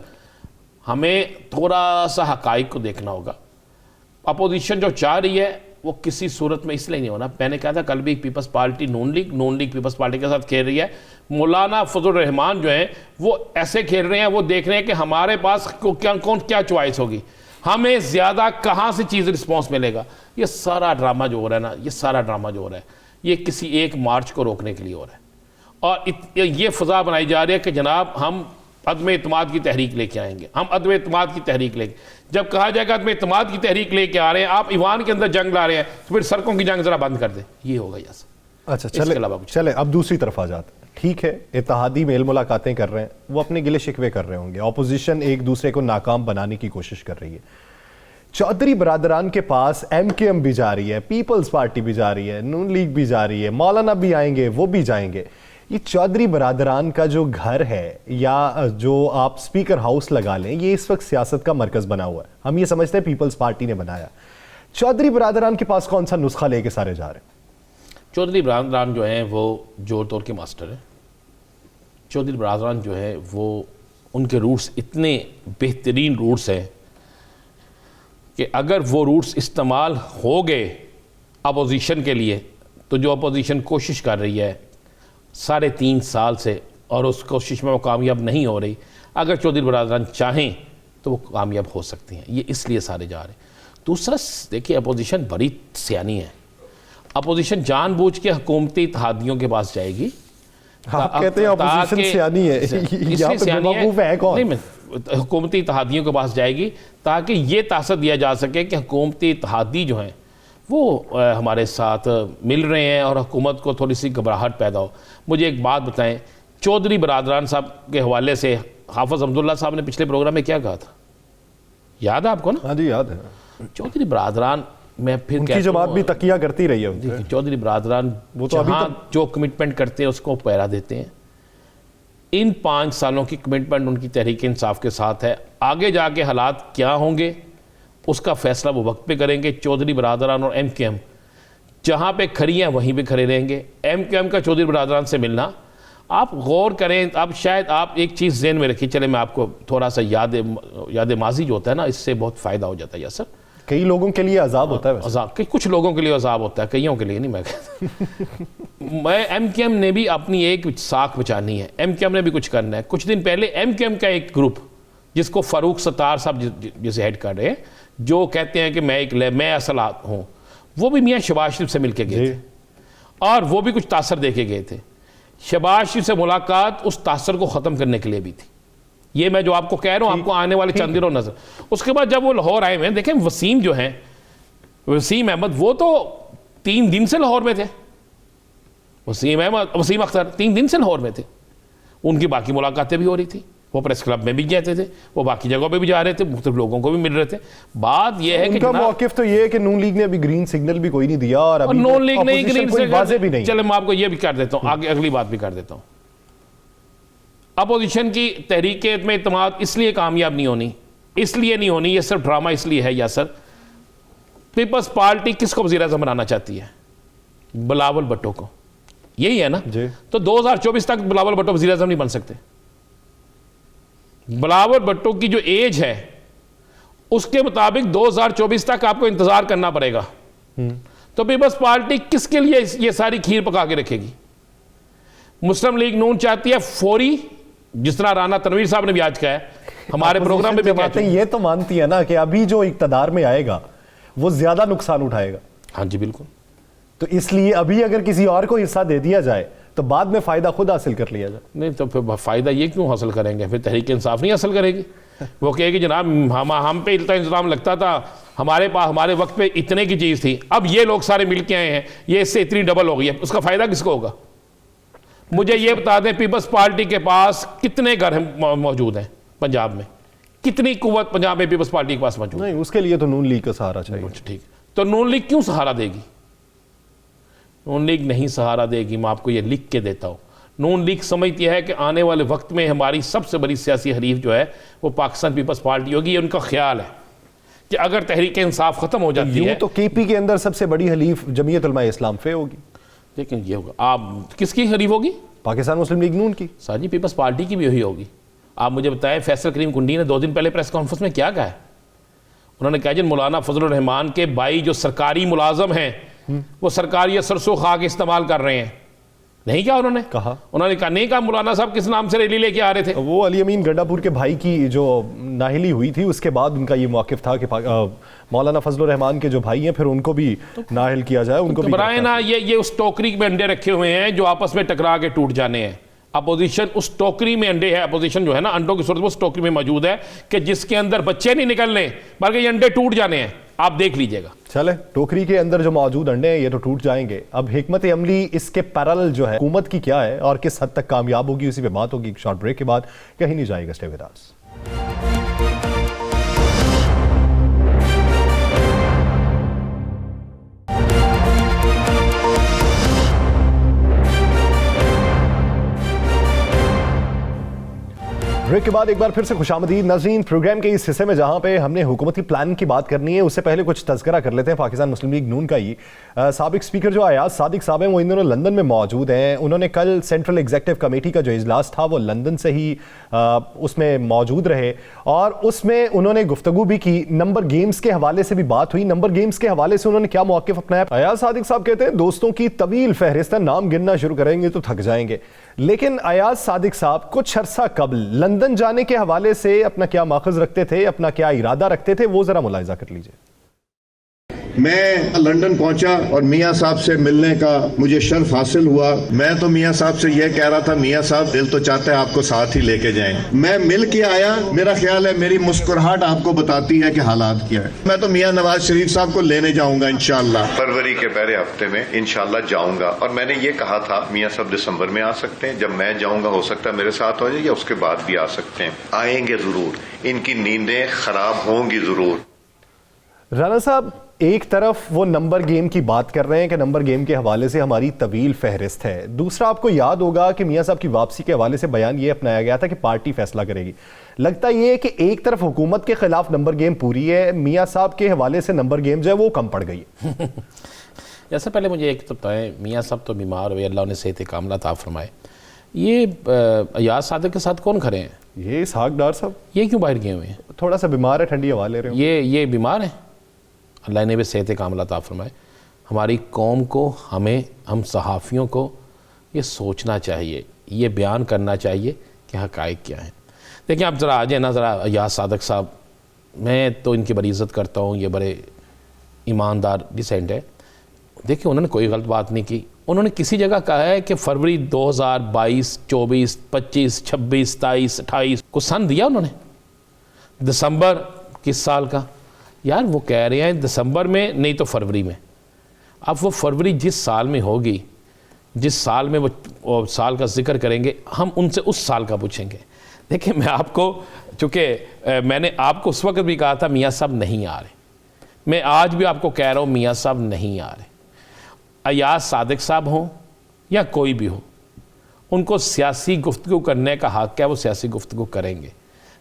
Speaker 8: हमें थोड़ा सा हक़ाइक़ को देखना होगा। अपोजिशन जो चाह रही है वो किसी सूरत में इसलिए नहीं होना। मैंने कहा था कल भी, पीपल्स पार्टी नून लीग पीपल्स पार्टी के साथ खेल रही है। मौलाना फजल रहमान जो हैं वो ऐसे खेल रहे हैं, वो देख रहे हैं कि हमारे पास क्या चॉइस होगी, हमें ज़्यादा कहाँ से चीज़ रिस्पॉन्स मिलेगा। ये सारा ड्रामा जो हो रहा है ना, ये सारा ड्रामा जो हो रहा है, ये किसी एक मार्च को रोकने के लिए हो रहा है। और ये फ़ज़ा बनाई जा रही है कि जनाब हम अदम एतमाद की तहरीक लेके आएंगे, हम अदम एतमाद की तहरीक लेके, जब कहा जाएगा अदम एतमाद की तहरीक लेके आ रहे हैं, आप ईवान के अंदर जंग ला रहे हैं, तो फिर सड़कों की जंग जरा बंद कर दें, ये होगा यासर।
Speaker 1: अच्छा चले अब दूसरी तरफ आ जाते हैं। ठीक है, इत्तेहादी मेल मुलाकातें कर रहे हैं, वो अपने गिले शिकवे कर रहे होंगे, ऑपोजिशन एक दूसरे को नाकाम बनाने की कोशिश कर रही है। चौधरी बरादरान के पास MKM भी जा रही है, पीपल्स पार्टी भी जा रही है, नून लीग भी जा रही है, मौलाना भी आएंगे, वो भी जाएंगे। ये चौधरी बरादरान का जो घर है या जो आप स्पीकर हाउस लगा लें, ये इस वक्त सियासत का मरकज बना हुआ है। हम ये समझते हैं पीपल्स पार्टी ने बनाया। चौधरी बरादरान के पास कौन सा नुस्खा लेके सारे जा रहे हैं?
Speaker 8: चौधरी बरादरान जो हैं वो जोर तोड़ के मास्टर हैं। चौधरी बरादरान जो है वो, उनके रूट्स इतने बेहतरीन रूट्स हैं कि अगर वो रूट्स इस्तेमाल हो गए अपोजिशन के लिए, तो जो अपोजिशन कोशिश कर रही है 3.5 साल से और उस कोशिश में वो कामयाब नहीं हो रही, अगर चौधरी बरादरान चाहें तो वो कामयाब हो सकती हैं। ये इसलिए सारे जा रहे हैं। दूसरा देखिए, अपोजिशन बड़ी सियानी है। अपोजिशन जानबूझ के हुकूमती इत्तेहादियों के पास जाएगी।
Speaker 1: आप कहते हैं अपोजिशन सियानी है, यहाँ पे बेवकूफ है कौन?
Speaker 8: नहीं, हुकूमती इत्तेहादियों के पास जाएगी ताकि ये तासर दिया जा सके कि हुकूमती इत्तेहादी जो हैं वो हमारे साथ मिल रहे हैं और हुकूमत को थोड़ी सी घबराहट पैदा हो। मुझे एक बात बताएं, चौधरी बरादरान साहब के हवाले से हाफिज अब्दुल्ला साहब ने पिछले प्रोग्राम में क्या कहा था, याद है आपको ना?
Speaker 1: हाँ जी, याद है। चौधरी
Speaker 8: बरादरान, मैं फिर
Speaker 1: उनकी जमात भी तकिया करती रही है।
Speaker 8: चौधरी बरादरान
Speaker 1: वो तो अभी
Speaker 8: जो कमिटमेंट करते हैं उसको पैरा देते हैं। इन 5 सालों की कमिटमेंट उनकी तहरीक इंसाफ के साथ है। आगे जाके हालात क्या होंगे उसका फैसला वो वक्त पे करेंगे। चौधरी बरादरान और MKM जहाँ पे खड़ी हैं वहीं पे खड़े रहेंगे। MKM का चौधरी बरादरान से मिलना, आप गौर करें, अब शायद आप एक चीज़ ज़हन में रखिए, चले मैं आपको थोड़ा सा याद माजी जो होता है ना, इससे बहुत फ़ायदा हो जाता है यासर।
Speaker 1: कई लोगों के लिए अजाब होता है,
Speaker 8: अजाब कुछ लोगों के लिए अजाब होता है, कईयों के लिए नहीं। मैं कहता MKM ने भी अपनी एक साख बचानी है, MKM ने भी कुछ करना है। कुछ दिन पहले MKM का एक ग्रुप जिसको फारूक सत्तार साहब जिसे हेड कर रहे हैं, जो कहते हैं कि मैं असल हूँ, वो भी मियाँ शहबाज शरीफ से मिलके गए थे और वो भी कुछ तासर दे के गए थे। शहबाज शरीफ से मुलाकात उस तासर को ख़त्म करने के लिए भी थी। ये मैं जो आपको कह रहा हूँ, आपको आने वाले चंद दिनों नजर। उसके बाद जब वो लाहौर आए हुए, देखें वसीम जो हैं, वसीम अहमद, वो तो 3 दिन से लाहौर में थे। वसीम अख्तर 3 दिन से लाहौर में थे, उनकी बाकी मुलाकातें भी हो रही थी, वो प्रेस क्लब में भी जाते थे, वो बाकी जगहों पे भी जा रहे थे, मुख्तलिफ लोगों को भी मिल रहे थे। बात यह है कि
Speaker 1: उनका मौक़िफ़ तो ये है कि नून लीग ने अभी ग्रीन सिग्नल भी कोई नहीं दिया और अभी
Speaker 8: नून लीग नहीं, ग्रीन सिग्नल
Speaker 1: भी नहीं।
Speaker 8: चले मैं आपको ये भी कर देता हूँ, आगे अगली बात भी कर देता हूँ। अपोजिशन की तहरीक में इत्तेमाद इसलिए कामयाब नहीं होनी, इसलिए नहीं होनी, ये सिर्फ ड्रामा इसलिए है यासर। पीपल्स पार्टी किसको वज़ीर-ए-आज़म बनाना चाहती है? बिलावल भुट्टो को, यही है ना? तो 2024 तक बिलावल भुट्टो वज़ीर-ए-आज़म नहीं बन सकते। बिलावल भुट्टो की जो एज है उसके मुताबिक 2024 तक आपको इंतजार करना पड़ेगा। तो पीपल्स पार्टी किसके लिए ये सारी खीर पका के रखेगी? मुस्लिम लीग नून चाहती है फौरी, जिस तरह राना तनवीर साहब ने भी आज कहा है हमारे प्रोग्राम में भी कहते हैं,
Speaker 1: ये तो मानती है ना कि अभी जो इक्तदार में आएगा वो ज्यादा नुकसान उठाएगा।
Speaker 8: हाँ जी बिल्कुल।
Speaker 1: तो इसलिए अभी अगर किसी और को हिस्सा दे दिया जाए तो बाद में फायदा खुद हासिल कर लिया जाए।
Speaker 8: नहीं तो फिर फायदा ये क्यों हासिल करेंगे? फिर तहरीक इंसाफ नहीं हासिल करेगी। वो कहेगी जनाब हम पे इतना इंतजाम लगता था, हमारे पास हमारे वक्त पे इतने की चीज थी, अब ये लोग सारे मिल के आए हैं, ये इससे इतनी डबल हो गई है, उसका फायदा किसको होगा? मुझे ये बता दें, पीपल्स पार्टी के पास कितने घर मौजूद हैं पंजाब में? कितनी कुव्वत पंजाब में पीपल्स पार्टी के पास मौजूद?
Speaker 1: नहीं, उसके लिए तो नून लीग का सहारा चाहिए।
Speaker 8: ठीक, तो नून लीग क्यों सहारा देगी? नून लीग नहीं सहारा देगी, मैं आपको ये लिख के देता हूँ। नून लीग समझती है कि आने वाले वक्त में हमारी सबसे बड़ी सियासी हरीफ जो है वो पाकिस्तान पीपल्स पार्टी होगी। ये उनका ख्याल है कि अगर तहरीक इंसाफ खत्म हो जाती है
Speaker 1: तो केपी के अंदर सबसे बड़ी हलीफ जमीयत उलमा इस्लाम फे होगी।
Speaker 8: लेकिन ये होगा, आप किसकी हरीफ होगी?
Speaker 1: पाकिस्तान मुस्लिम लीग नून की।
Speaker 8: साजी पीपल्स पार्टी की भी वही होगी। आप मुझे बताएं, फैसल करीम कुंडी ने 2 दिन पहले प्रेस कॉन्फ्रेंस में क्या कहा है? उन्होंने कहा जी मौलाना फजलुर रहमान के भाई जो सरकारी मुलाजम हैं वो सरकारी या सरसों खाक इस्तेमाल कर रहे हैं। नहीं क्या उन्होंने कहा? उन्होंने कहा नहीं कहा मौलाना साहब किस नाम से रैली लेके आ रहे थे?
Speaker 1: वो अली अमीन गंडापुर के भाई की जो नाहिली हुई थी उसके बाद उनका ये मौक़िफ़ था कि मौलाना फजलुर रहमान के जो भाई हैं फिर उनको भी नाहिल किया जाए, उनको भी
Speaker 8: घबराए ना। ये उस टोकरी में अंडे रखे हुए हैं जो आपस में टकरा के टूट जाने हैं। अपोजिशन उस टोकरी में अंडे है, अपोजिशन जो है ना अंडों की सूरत में उस टोकरी में मौजूद है कि जिसके अंदर बच्चे नहीं निकलने बल्कि ये अंडे टूट जाने हैं। आप देख लीजिएगा।
Speaker 1: चले, टोकरी के अंदर जो मौजूद अंडे हैं ये तो टूट जाएंगे। अब हिकमत अमली इसके पैरेलल जो है हुकूमत की क्या है और किस हद तक कामयाब होगी, उसी पे बात होगी। शॉर्ट ब्रेक के बाद, कहीं नहीं जाएगा, स्टे विद अस। ब्रेक के बाद एक बार फिर से खुशामदीद नाज़रीन। प्रोग्राम के इस हिस्से में जहां पे हमने हुकूमती प्लान की बात करनी है, उससे पहले कुछ तज़किरा कर लेते हैं पाकिस्तान मुस्लिम लीग नून का ही। साबिक स्पीकर जो अयाज सादिक साहब हैं वो इन दिनों लंदन में मौजूद हैं। उन्होंने कल सेंट्रल एग्जीक्यूटिव कमेटी का जो इजलास था वो लंदन से ही उसमें मौजूद रहे और उसमें उन्होंने गुफ्तगू भी की। नंबर गेम्स के हवाले से भी बात हुई। नंबर गेम्स के हवाले से उन्होंने क्या मौक़िफ़ अपनाया? अयाज सादिक साहब कहते हैं दोस्तों की तवील फहरिस्त है, नाम गिनना शुरू करेंगे तो थक जाएंगे। लेकिन अयाज सादिक साहब कुछ अरसा कबल लंदन जाने के हवाले से अपना क्या माखज़ रखते थे, अपना क्या इरादा रखते थे, वो जरा मुलाहिजा कर लीजिए।
Speaker 11: मैं लंदन पहुंचा और मियाँ साहब से मिलने का मुझे शर्फ हासिल हुआ। मैं तो मियाँ साहब से यह कह रहा था, मियाँ साहब दिल तो चाहता है आपको साथ ही लेके जाएं। मैं मिल के आया, मेरा ख्याल है मेरी मुस्कुराहट आपको बताती है कि हालात क्या है। मैं तो मियाँ नवाज शरीफ साहब को लेने जाऊंगा इंशाल्लाह।
Speaker 12: फरवरी के पहले हफ्ते में इंशाल्लाह जाऊंगा और मैंने ये कहा था मियाँ साहब दिसंबर में आ सकते हैं। जब मैं जाऊंगा हो सकता है मेरे साथ हो जाए या उसके बाद भी आ सकते हैं। आएंगे जरूर, इनकी नींदें खराब होंगी जरूर।
Speaker 1: राना साहब, एक तरफ वो नंबर गेम की बात कर रहे हैं कि नंबर गेम के हवाले से हमारी तवील फहरिस्त है। दूसरा, आपको याद होगा कि मियाँ साहब की वापसी के हवाले से बयान ये अपनाया गया था कि पार्टी फैसला करेगी। लगता ये है कि एक तरफ हुकूमत के खिलाफ नंबर गेम पूरी है, मियाँ साहब के हवाले से नंबर गेम जो है वो कम पड़ गई है।
Speaker 8: जैसे पहले मुझे एक तो बताएं, मियाँ साहब तो बीमार हुए, अल्लाह ने सेहत कामला अता फरमाए। ये अयाज सादिक के साथ कौन खड़े हैं?
Speaker 1: ये इसहाक डार साहब।
Speaker 8: ये क्यों बाहर गए हुए हैं?
Speaker 1: थोड़ा सा बीमार है, ठंडी हवा ले रहे हो।
Speaker 8: ये बीमार है, अल्लाह ने भी सेहत कामला अता फरमाए। हमारी कौम को, हम सहाफ़ियों को ये सोचना चाहिए, ये बयान करना चाहिए कि हक़ाइक़ क्या हैं। देखिए, आप ज़रा आ जाए ना, ज़रा अयाज सादिक साहब, मैं तो इनकी बड़ी इज़्ज़त करता हूँ, ये बड़े ईमानदार डिसेंट है। देखिए, उन्होंने कोई गलत बात नहीं की। उन्होंने किसी जगह कहा है कि फरवरी 2022, 24, 25, 26, 27, 28 को सन दिया उन्होंने, दिसंबर किस साल का? यार वो कह रहे हैं दिसंबर में, नहीं तो फरवरी में। अब वो फरवरी जिस साल में होगी, जिस साल में वो साल का जिक्र करेंगे, हम उनसे उस साल का पूछेंगे। देखिए, मैं आपको, चूँकि मैंने आपको उस वक्त भी कहा था मियाँ साहब नहीं आ रहे, मैं आज भी आपको कह रहा हूँ मियाँ साहब नहीं आ रहे। अयाज सादिक साहब हों या कोई भी हो, उनको सियासी गुफ्तगू करने का हक़ है, वो सियासी गुफ्तगू करेंगे।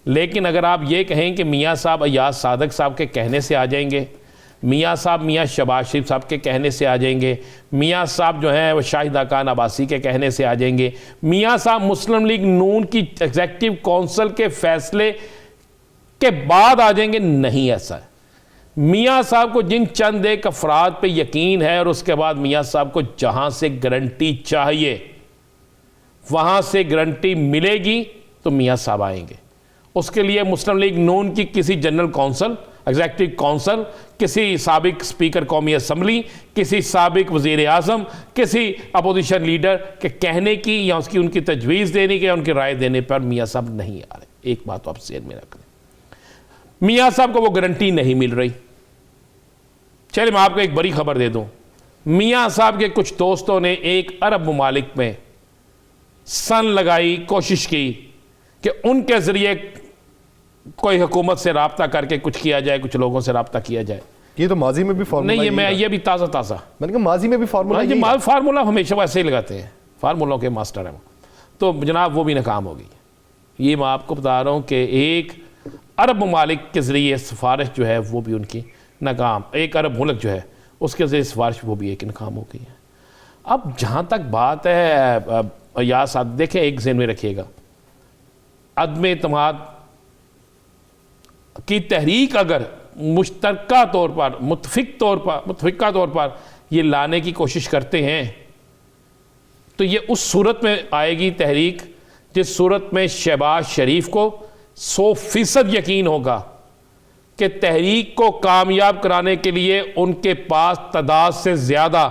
Speaker 8: लेकिन अगर आप ये कहें कि मियाँ साहब अयाज सादिक साहब के कहने से आ जाएंगे, मियाँ साहब मियाँ शहबाज शरीफ साहब के कहने से आ जाएंगे, मियाँ साहब जो हैं वो शाहिदा खान अब्बासी के कहने से आ जाएंगे, मियाँ साहब मुस्लिम लीग नून की एग्जीक्यूटिव काउंसिल के फैसले के बाद आ जाएंगे, नहीं ऐसा है। मियाँ साहब को जिन चंद एक अफराद पे यकीन है और उसके बाद मियाँ साहब को जहाँ से गारंटी चाहिए वहाँ से गारंटी मिलेगी तो मियाँ साहब आएंगे। उसके लिए मुस्लिम लीग नून की किसी जनरल काउंसिल, एग्जीक्यूटिव काउंसिल, किसी साबिक स्पीकर कौमी असम्बली, किसी साबिक वज़ीर आज़म, किसी अपोजिशन लीडर के कहने की या उसकी उनकी तजवीज़ देने की या उनकी राय देने पर मियाँ साहब नहीं आ रहे। एक बात तो आप ज़हन में रख लें, मियाँ साहब को वो गारंटी नहीं मिल रही। चलिए मैं आपको एक बड़ी खबर दे दूं, मियाँ साहब के कुछ दोस्तों ने एक अरब ममालिक में सन लगाई, कोशिश की कि उनके ज़रिए कोई हुकूमत से रब्ता करके कुछ किया जाए, कुछ लोगों से रब्ता किया जाए।
Speaker 1: ये तो माजी में भी फार्मूला
Speaker 8: नहीं, ये भी ताज़ा मैंने कहा माजी में भी
Speaker 1: फार्मूला,
Speaker 8: फार्मूला हमेशा वैसे ही लगाते हैं, फार्मूलों के मास्टर हैं। तो जनाब वो भी नाकाम हो गई। ये मैं आपको बता रहा हूँ कि एक अरब ममालिक के ज़रिए सिफारिश जो है वो भी उनकी नाकाम, एक अरब मुल्क जो है उसके ज़रिए सिफारिश वो भी एक नाकाम हो गई है। अब जहाँ तक बात है या साथ देखें, एक ज़हन में रखिएगा, अदम एतमाद की तहरीक अगर मुश्तरका तौर पर, मुतफ़िका तौर पर ये लाने की कोशिश करते हैं तो ये उस सूरत में आएगी तहरीक जिस सूरत में शहबाज शरीफ को 100% यकीन होगा कि तहरीक को कामयाब कराने के लिए उनके पास तादाद से ज़्यादा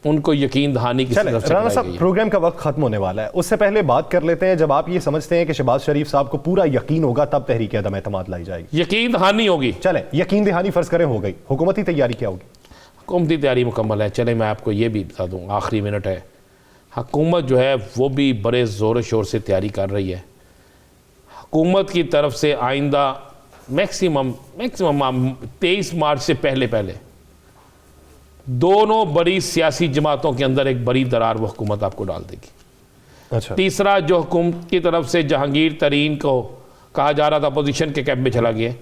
Speaker 8: उनको यकीन दहानी की तरफ से
Speaker 1: राना साहब, प्रोग्राम का वक्त खत्म होने वाला है, उससे पहले बात कर लेते हैं, जब आप ये समझते हैं कि शहबाज शरीफ साहब को पूरा यकीन होगा तब तहरीक अदम एतमाद लाई जाएगी?
Speaker 8: यकीन दहानी होगी।
Speaker 1: चले, यकीन दहानी फर्ज करें हो गई, हुकूमती तैयारी क्या होगी?
Speaker 8: हुकूमती तैयारी मुकम्मल है। चले मैं आपको ये भी बता दूँ, आखिरी मिनट है, हुकूमत जो है वो भी बड़े ज़ोर शोर से तैयारी कर रही है। हुकूमत की तरफ से आइंदा मैक्सिमम 23 मार्च से पहले दोनों बड़ी सियासी जमातों के अंदर एक बड़ी दरार वो हुकूमत आपको डाल देगी।
Speaker 1: अच्छा।
Speaker 8: तीसरा, जो हुकूमत की तरफ से जहांगीर तरीन को कहा जा रहा था अपोजिशन के कैंप में चला गया,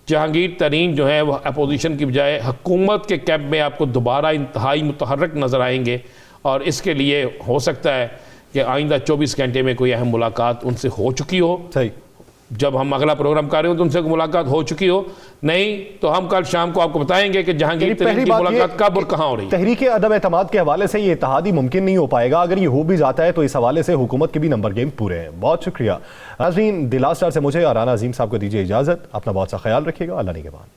Speaker 8: जहांगीर तरीन जो है वह अपोजिशन की बजाय हुकूमत के कैंप में आपको दोबारा इंतहाई मुतहर्रिक नज़र आएंगे, और इसके लिए हो सकता है कि आइंदा 24 घंटे में कोई अहम मुलाकात उनसे हो चुकी हो।
Speaker 1: सही,
Speaker 8: जब हम अगला प्रोग्राम कर रहे हो तो उनसे मुलाकात हो चुकी हो, नहीं तो हम कल शाम को आपको बताएंगे कि जहांगीर तरीन की मुलाकात कब और कहां हो रही है।
Speaker 1: तहरीक अदम एतमाद के हवाले से ये इत्तेहादी मुमकिन नहीं हो पाएगा। अगर ये हो भी जाता है तो इस हवाले से हुकूमत के भी नंबर गेम पूरे हैं। बहुत शुक्रिया नाज़रीन, द लास्ट स्टार से मुझे और राना अजीम साहब को दीजिए इजाजत। अपना बहुत सा ख्याल रखिएगा। अल्लाह निगहबान।